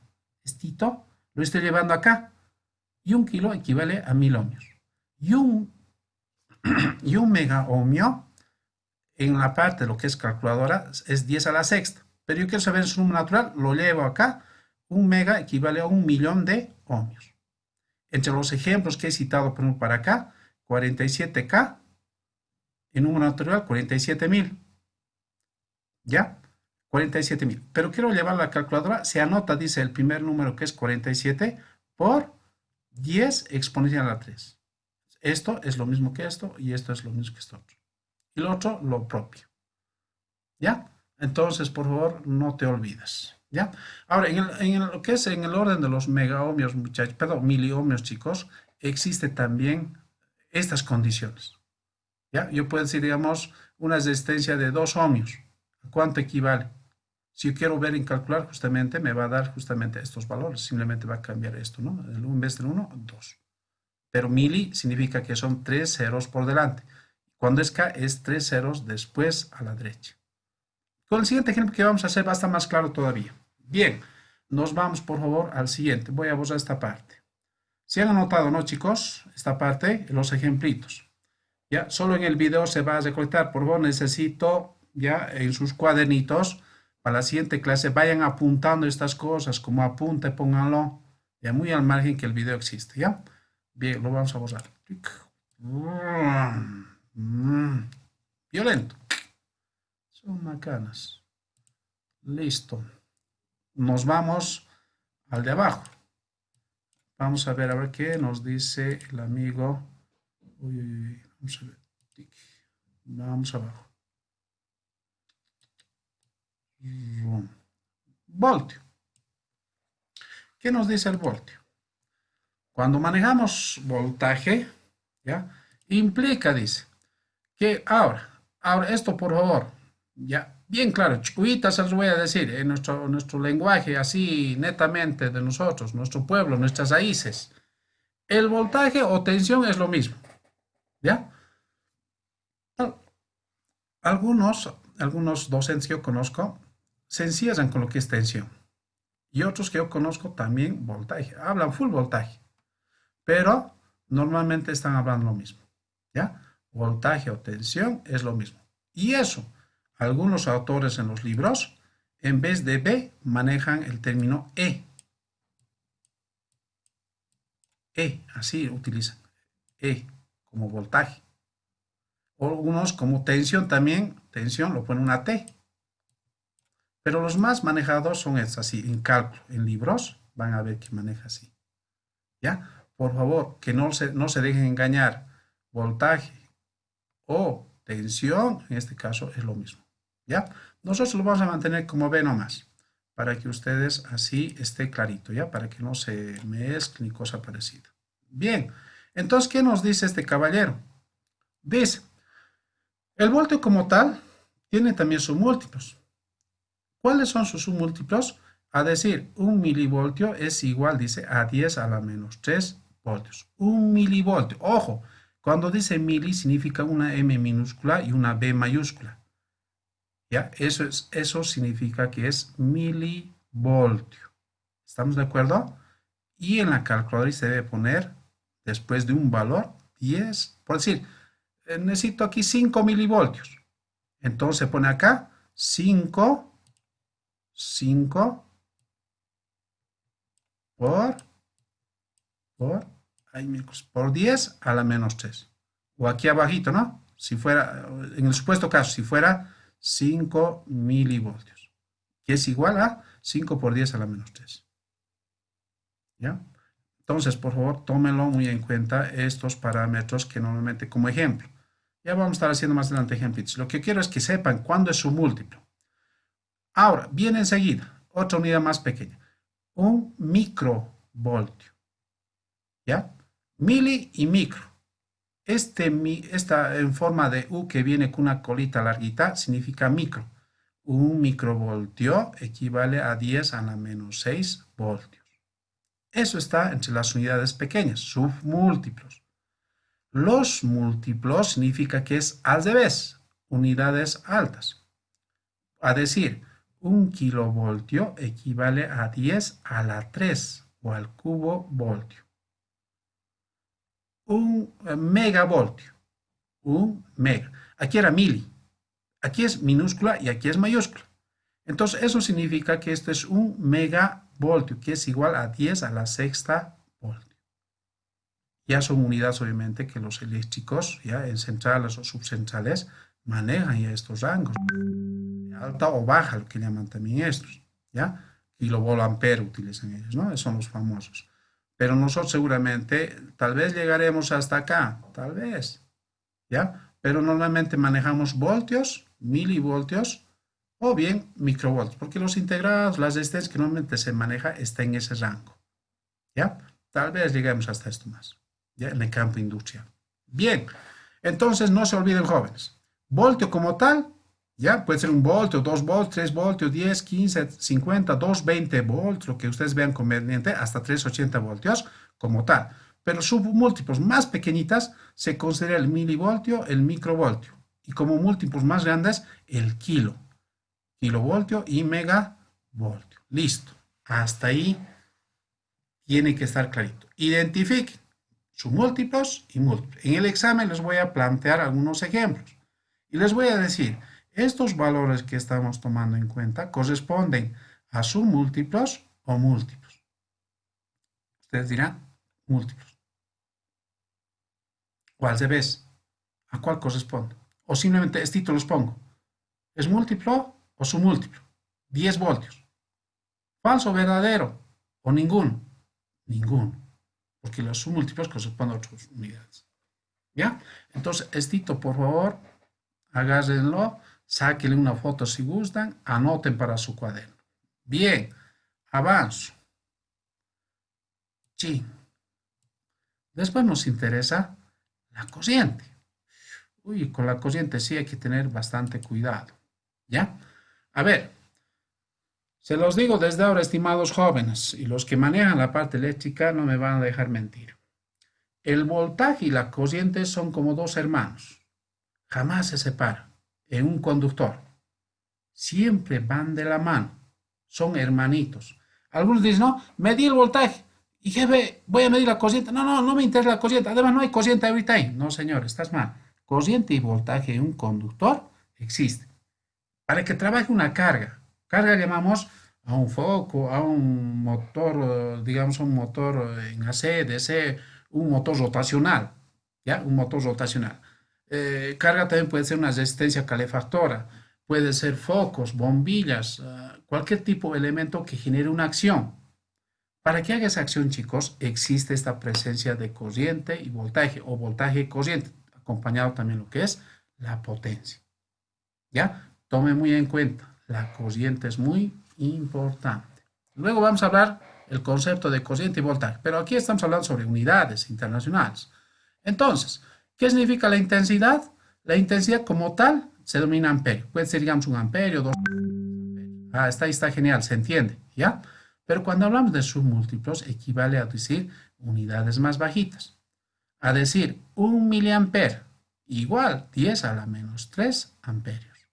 lo estoy llevando acá. Y un kilo equivale a 1000 ohmios. Y un mega ohmio en la parte de lo que es calculadora es 10 a la sexta. Pero yo quiero saber su número natural, lo llevo acá. Un mega equivale a 1.000.000 de ohmios. Entre los ejemplos que he citado por para acá, 47K, en número natural 47.000. ¿Ya? 47.000. Pero quiero llevar la calculadora, se anota, dice el primer número que es 47 por 10 exponencial a la 3. Esto es lo mismo que esto y esto es lo mismo que esto otro. Y lo otro, lo propio. ¿Ya? Entonces, por favor, no te olvides. ¿Ya? Ahora, lo que es en el orden de los megaohmios, muchachos, perdón, miliohmios, chicos, existe también estas condiciones. ¿Ya? Yo puedo decir, digamos, una resistencia de 2 ohmios. ¿A cuánto equivale? Si yo quiero ver en calcular, justamente me va a dar justamente estos valores. Simplemente va a cambiar esto, ¿no? En vez del 1, 2. Pero mili significa que son 3 ceros por delante. Cuando es K, es 3 ceros después a la derecha. Con el siguiente ejemplo que vamos a hacer va a estar más claro todavía. Bien, nos vamos por favor al siguiente. Voy a borrar esta parte. Si han anotado, ¿no, chicos? Esta parte, los ejemplitos. Ya, solo en el video se va a recolectar. Por favor, necesito ya en sus cuadernitos para la siguiente clase vayan apuntando estas cosas, como apunte, pónganlo ya muy al margen que el video existe, ¿ya? Bien, lo vamos a borrar. Violento. Son macanas. Listo. Nos vamos al de abajo. Vamos a ver qué nos dice el amigo. Uy, uy, uy. Vamos a ver. Vamos abajo. Voltio. ¿Qué nos dice el voltio? Cuando manejamos voltaje, ¿ya? Implica, dice, que ahora esto por favor, ya, bien claro, chicuita se los voy a decir, en nuestro lenguaje así netamente de nosotros, nuestro pueblo, nuestras raíces. El voltaje o tensión es lo mismo, ¿ya? Algunos docentes que yo conozco se encierran con lo que es tensión. Y otros que yo conozco también voltaje. Hablan full voltaje. Pero normalmente están hablando lo mismo. ¿Ya? Voltaje o tensión es lo mismo. Y eso, algunos autores en los libros, en vez de B, manejan el término E. Así utilizan. E, como voltaje. O algunos como tensión también, tensión lo ponen una T. Pero los más manejados son estos, así, en cálculo, en libros, van a ver que maneja así. ¿Ya? Por favor, que no se dejen engañar. Voltaje o tensión, en este caso es lo mismo. ¿Ya? Nosotros lo vamos a mantener como B nomás, para que ustedes así esté clarito, ¿ya? Para que no se mezcle ni cosa parecida. Bien, entonces, ¿qué nos dice este caballero? Dice, el voltio como tal tiene también sus múltiplos. ¿Cuáles son sus submúltiplos? A decir, un milivoltio es igual, dice, a 10 a la menos 3 voltios. Un milivoltio. Ojo, cuando dice mili significa una M minúscula y una B mayúscula. ¿Ya? Eso significa que es milivoltio. ¿Estamos de acuerdo? Y en la calculadora se debe poner, después de un valor, 10. Por decir, necesito aquí 5 milivoltios. Entonces se pone acá 5 por 10 a la menos 3. O aquí abajito, ¿no? Si fuera, en el supuesto caso, si fuera 5 milivoltios, que es igual a 5 por 10 a la menos 3. ¿Ya? Entonces, por favor, tómenlo muy en cuenta estos parámetros que normalmente como ejemplo. Ya vamos a estar haciendo más adelante ejemplos. Lo que quiero es que sepan cuándo es su múltiplo. Ahora, viene enseguida otra unidad más pequeña. Un microvoltio. ¿Ya? Mili y micro. Esta en forma de U que viene con una colita larguita significa micro. Un microvoltio equivale a 10 a la menos 6 voltios. Eso está entre las unidades pequeñas, submúltiplos. Los múltiplos significa que es al revés, unidades altas. A decir, un kilovoltio equivale a 10 a la 3 o al cubo voltio. Un megavoltio, un mega. Aquí era mili, aquí es minúscula y aquí es mayúscula. Entonces eso significa que esto es un megavoltio, que es igual a 10 a la sexta voltio. Ya son unidades obviamente que los eléctricos, ya en centrales o subcentrales, manejan ya estos rangos. Alta o baja, lo que llaman también estos, ¿ya? Kilovoltampero utilizan ellos, ¿no? Esos son los famosos. Pero nosotros seguramente, tal vez llegaremos hasta acá, tal vez, ¿ya? Pero normalmente manejamos voltios, milivoltios o bien microvoltios, porque los integrados, las resistencias que normalmente se maneja está en ese rango, ¿ya? Tal vez lleguemos hasta esto más, ¿ya? En el campo industrial. Bien, entonces no se olviden, jóvenes, voltio como tal, ¿ya? Puede ser un voltio, 2 voltios, 3 voltios, 10, 15, 50, 220 voltios, lo que ustedes vean conveniente, hasta 380 voltios como tal. Pero submúltiplos más pequeñitas se considera el milivoltio, el microvoltio. Y como múltiplos más grandes, el kilovoltio y megavoltio. Listo. Hasta ahí tiene que estar clarito. Identifiquen submúltiplos y múltiplos. En el examen les voy a plantear algunos ejemplos. Y les voy a decir, estos valores que estamos tomando en cuenta corresponden a submúltiplos o múltiplos. Ustedes dirán múltiplos. ¿Cuál se ves? ¿A cuál corresponde? O simplemente estos los pongo. ¿Es múltiplo o submúltiplo? 10 voltios. ¿Falso o verdadero? ¿O ninguno? Ninguno. Porque los submúltiplos corresponden a otras unidades. ¿Ya? Entonces, estito, por favor, agárrenlo. Sáquenle una foto si gustan, anoten para su cuaderno. Bien, avanzo. Sí. Después nos interesa la cociente. Uy, con la cociente sí hay que tener bastante cuidado. ¿Ya? A ver, se los digo desde ahora, estimados jóvenes, y los que manejan la parte eléctrica no me van a dejar mentir. El voltaje y la cociente son como dos hermanos. Jamás se separan. En un conductor. Siempre van de la mano. Son hermanitos. Algunos dicen, no, medí el voltaje. Y jefe, voy a medir la corriente. No, no me interesa la corriente. Además, no hay corriente every time. No, señor, estás mal. Corriente y voltaje en un conductor existe. Para que trabaje una carga. Carga llamamos a un foco, a un motor, digamos, un motor en AC, DC, un motor rotacional. ¿Ya? Un motor rotacional. Carga también puede ser una resistencia calefactora. puede ser focos, bombillas, cualquier tipo de elemento que genere una acción. Para que haga esa acción, chicos, existe esta presencia de corriente y voltaje, o voltaje y corriente, acompañado también lo que es la potencia. ¿Ya? Tome muy en cuenta, la corriente es muy importante. Luego vamos a hablar el concepto de corriente y voltaje, pero aquí estamos hablando sobre unidades internacionales. Entonces, ¿qué significa la intensidad? La intensidad como tal se denomina amperio. Puede ser, digamos, un amperio, 2 amperios. Ahí está genial, se entiende, ¿ya? Pero cuando hablamos de submúltiplos, equivale a decir unidades más bajitas. A decir, 1 miliamper igual 10 a la menos 3 amperios.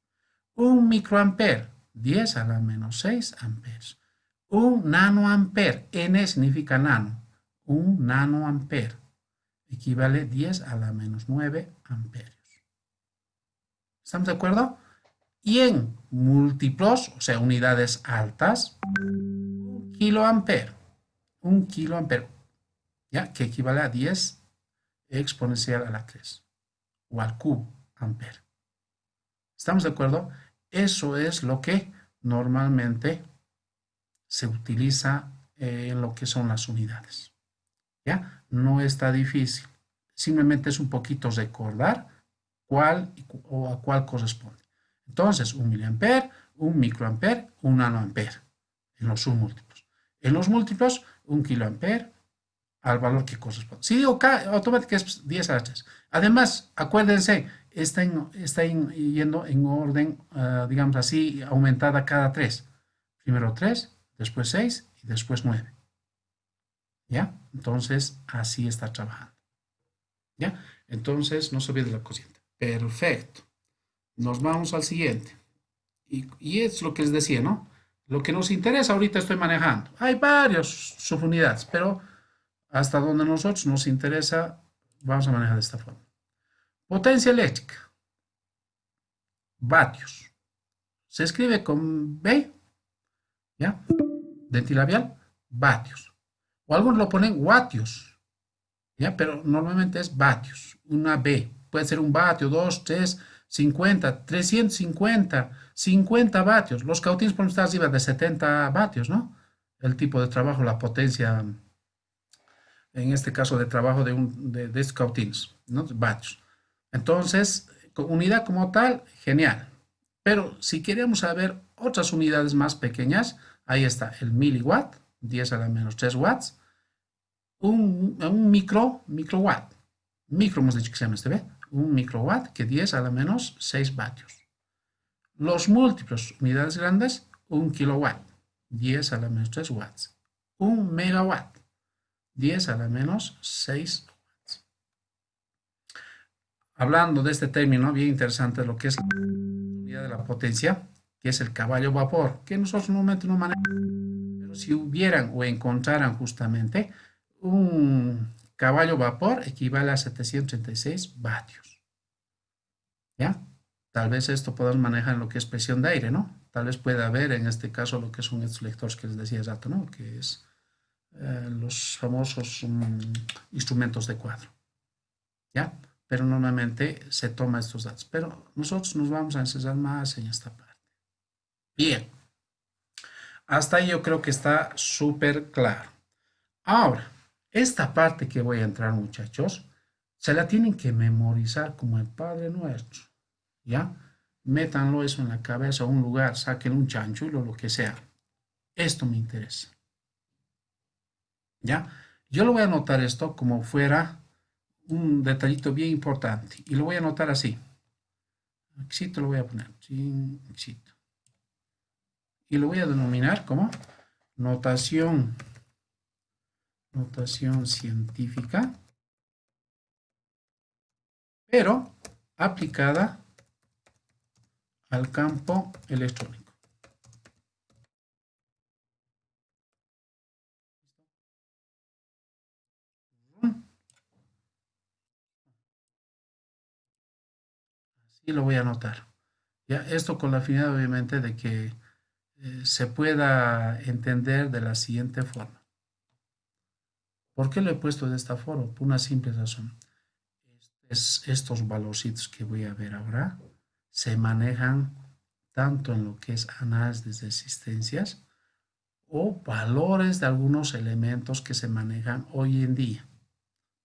1 microamper, 10 a la menos 6 amperios. 1 nanoamper, N significa nano. 1 nanoamper equivale 10 a la menos 9 amperios. ¿Estamos de acuerdo? Y en múltiplos, o sea, unidades altas, 1 kiloamper. 1 kiloamper, ¿ya? Que equivale a 10 exponencial a la 3 o al cubo amper. ¿Estamos de acuerdo? Eso es lo que normalmente se utiliza en lo que son las unidades. ¿Ya? No está difícil. Simplemente es un poquito recordar cuál o a cuál corresponde. Entonces, 1 miliamper, 1 microamper, 1 nanoamper en los submúltiplos. En los múltiplos, 1 kiloamper al valor que corresponde. Si digo K, automáticamente es 10 a la 3. Además, acuérdense, está yendo en orden, digamos así, aumentada cada 3. Primero 3, después 6 y después 9. ¿Ya? Entonces, así está trabajando. ¿Ya? Entonces, no se olvide la corriente. Perfecto. Nos vamos al siguiente. Y es lo que les decía, ¿no? Lo que nos interesa ahorita estoy manejando. Hay varias subunidades, pero hasta donde nosotros nos interesa, vamos a manejar de esta forma. Potencia eléctrica. Vatios. Se escribe con B, ¿ya? Dentilabial, vatios. O algunos lo ponen vatios, ¿ya? Pero normalmente es vatios, una B. Puede ser un vatio, 2, 3, 50, 350, 50 vatios. Los cautines pueden estar arriba de 70 vatios, ¿no? El tipo de trabajo, la potencia, en este caso de trabajo de estos cautines, ¿no? Vatios. Entonces, unidad como tal, genial. Pero si queremos saber otras unidades más pequeñas, ahí está el miliwatt, 10 a la menos 3 watts, un microwatt. Micro hemos dicho que se llama este, ¿ve? Un microwatt que 10 a la menos 6 vatios. Los múltiplos, unidades grandes, 1 kilowatt, 10 a la menos 3 watts. Un megawatt, 10 a la menos 6 watts. Hablando de este término, bien interesante, lo que es la unidad de la potencia, que es el caballo vapor, que nosotros normalmente no manejamos. Pero si hubieran o encontraran justamente un caballo vapor, equivale a 736 vatios. ¿Ya? Tal vez esto podamos manejar en lo que es presión de aire, ¿no? Tal vez pueda haber en este caso lo que son estos lectores que les decía hace rato, ¿no? Que es los famosos instrumentos de cuadro. ¿Ya? Pero normalmente se toma estos datos. Pero nosotros nos vamos a encerrar más en esta parte. Bien. Hasta ahí yo creo que está súper claro. Ahora, esta parte que voy a entrar, muchachos, se la tienen que memorizar como el Padre Nuestro. ¿Ya? Métanlo eso en la cabeza, a un lugar, saquen un chanchulo, lo que sea. Esto me interesa. ¿Ya? Yo lo voy a anotar esto como fuera un detallito bien importante. Y lo voy a anotar así. Éxito lo voy a poner. Sin éxito. Y lo voy a denominar como notación científica, pero aplicada al campo electrónico. Así lo voy a anotar. ¿Ya? Esto con la finalidad, obviamente, de que se pueda entender de la siguiente forma. ¿Por qué lo he puesto de esta forma? Por una simple razón. Estos valorcitos que voy a ver ahora se manejan tanto en lo que es análisis de existencias o valores de algunos elementos que se manejan hoy en día.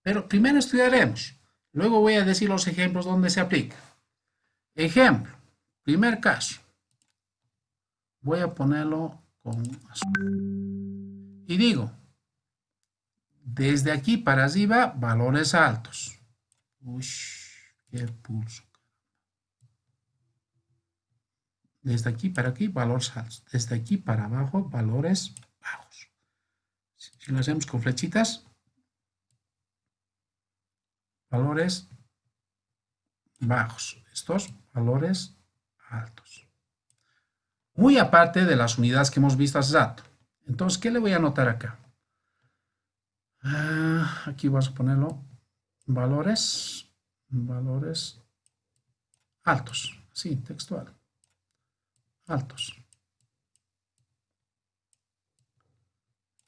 Pero primero estudiaremos, luego voy a decir los ejemplos donde se aplica. Ejemplo, primer caso. Voy a ponerlo con azul. Y digo, desde aquí para arriba, valores altos. Uy, qué pulso. Desde aquí para aquí, valores altos. Desde aquí para abajo, valores bajos. Si lo hacemos con flechitas, valores bajos. Estos valores altos. Muy aparte de las unidades que hemos visto hace rato. Entonces, ¿qué le voy a anotar acá? Aquí vamos a ponerlo valores altos. Sí, textual. Altos.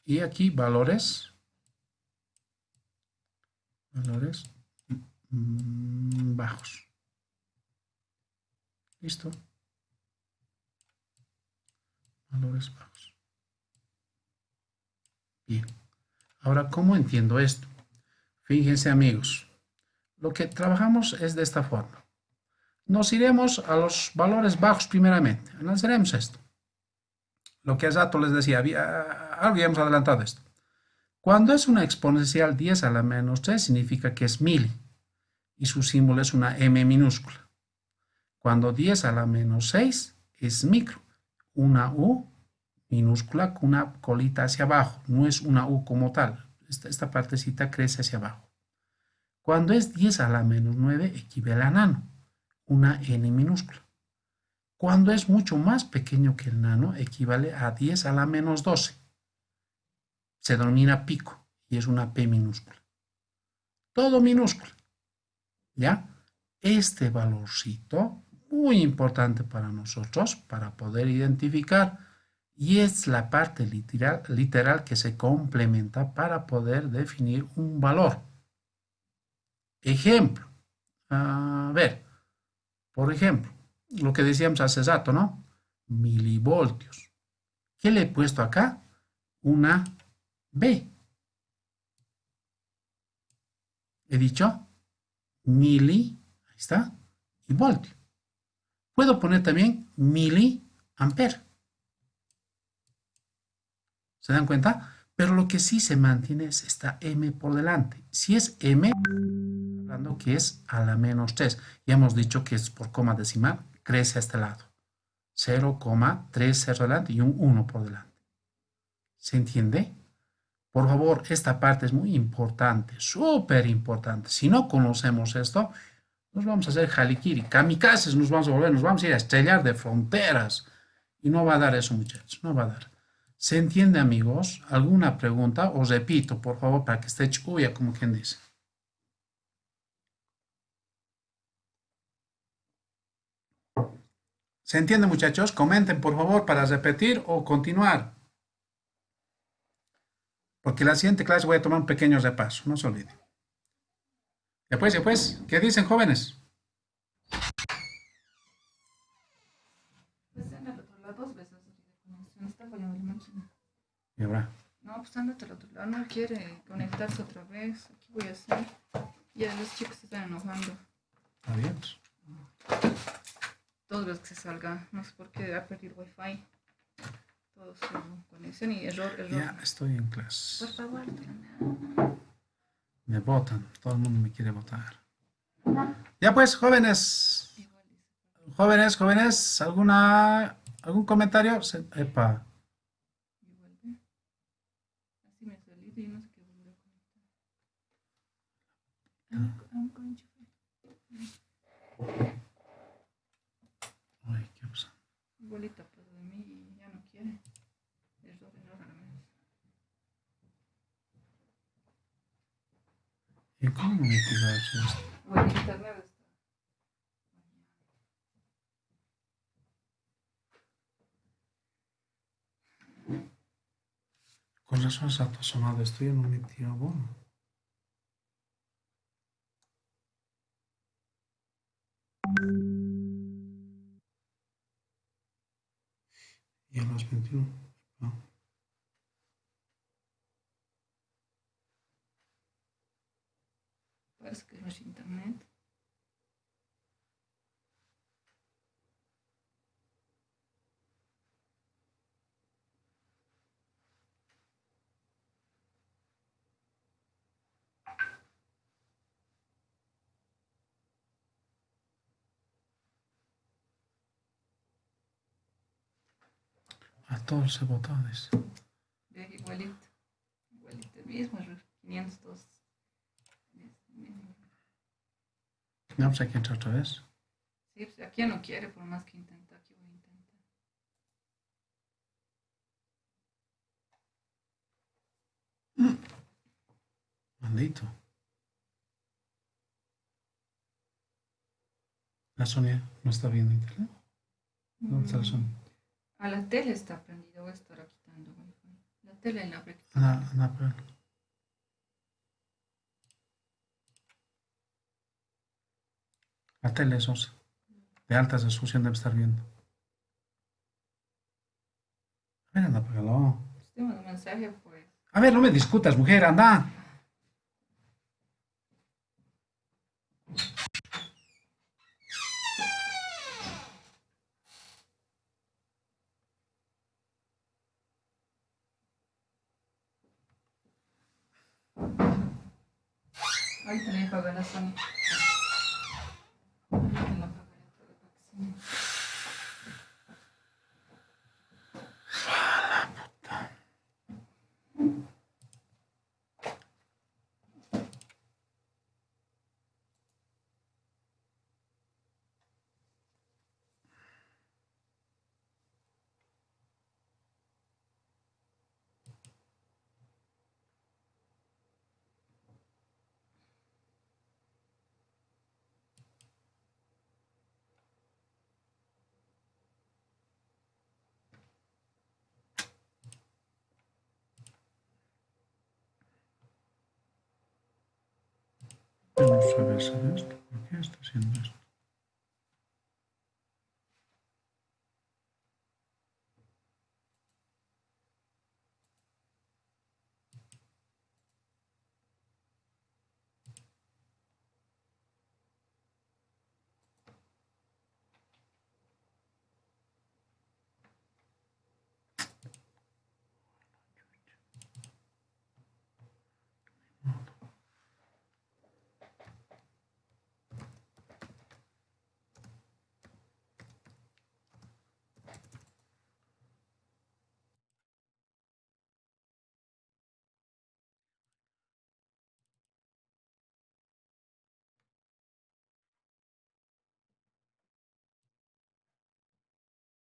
Y aquí valores bajos. ¿Listo? Valores bajos. Bien. Ahora, ¿cómo entiendo esto? Fíjense, amigos. Lo que trabajamos es de esta forma. Nos iremos a los valores bajos primeramente. Analizaremos esto. Lo que hace rato les decía, algo ya hemos adelantado esto. Cuando es una exponencial 10 a la menos 3 significa que es mili y su símbolo es una m minúscula. Cuando 10 a la menos 6 es micro, una u minúscula con una colita hacia abajo, no es una u como tal. Esta partecita crece hacia abajo. Cuando es 10 a la menos 9 equivale a nano, una n minúscula. Cuando es mucho más pequeño que el nano equivale a 10 a la menos 12. Se denomina pico y es una p minúscula. Todo minúscula. ¿Ya? Este valorcito, muy importante para nosotros, para poder identificar, y es la parte literal que se complementa para poder definir un valor. Ejemplo. A ver, por ejemplo, lo que decíamos hace rato, ¿no? Milivoltios. ¿Qué le he puesto acá? Una B. He dicho mili, ahí está, y voltio. Puedo poner también miliamper. ¿Se dan cuenta? Pero lo que sí se mantiene es esta m por delante. Si es m, hablando que es a la menos 3. Ya hemos dicho que es por coma decimal, crece a este lado. 0,30 adelante y un 1 por delante. ¿Se entiende? Por favor, esta parte es muy importante, súper importante. Si no conocemos esto, nos vamos a hacer halikiri, kamikazes nos vamos a volver, nos vamos a ir a estrellar de fronteras. Y no va a dar eso, muchachos, no va a dar. ¿Se entiende, amigos? ¿Alguna pregunta? Os repito, por favor, para que esté chuya, como quien dice. ¿Se entiende, muchachos? Comenten, por favor, para repetir o continuar. Porque la siguiente clase voy a tomar un pequeño repaso, no se olviden. Después, ¿qué dicen, jóvenes? Pues anda al otro lado 2 veces. Está fallando la máquina. Y ahora. No, pues ándate al otro lado. No quiere conectarse otra vez. Aquí voy a hacer. Ya los chicos se están enojando. Adiós. 2 veces que se salga. No sé por qué ha perdido el wifi. Todo su conexión y error. Ya estoy en clase. Por favor. Me votan, todo el mundo me quiere votar. Ya pues, jóvenes. Jóvenes, ¿algún comentario? Epa. Así me salí y no sé qué volver a conectar. Ay, ¿qué pasa? Igualita pasó de mí y ya no quiere. Error a la vez. ¿Y cómo me activar esto? O el internet está. Con razón se ha sonado esto, yo no metí abono. 21. ¿No? Parece que no es internet. A todos se votó, dice. Ve, igualito. Igualito. El mismo error. 502. No, pues hay que entrar otra vez. Sí, pues aquí no quiere, por más que intenta. Aquí voy a intentar. Maldito. La Sonia no está viendo internet. ¿Dónde está la Sonia? A la tele está prendido. Voy a estar quitando wifi. La tele la habré quitado. Pero la tele es 11. De alta resolución debe estar viendo. A ver, anda, apágalo. Si tengo un mensaje, pues. A ver, no me discutas, mujer, anda. Ahorita le pago a la Sony. Ahorita la pagaré todo para que se me- Vamos a ver esto. ¿Por qué está haciendo esto?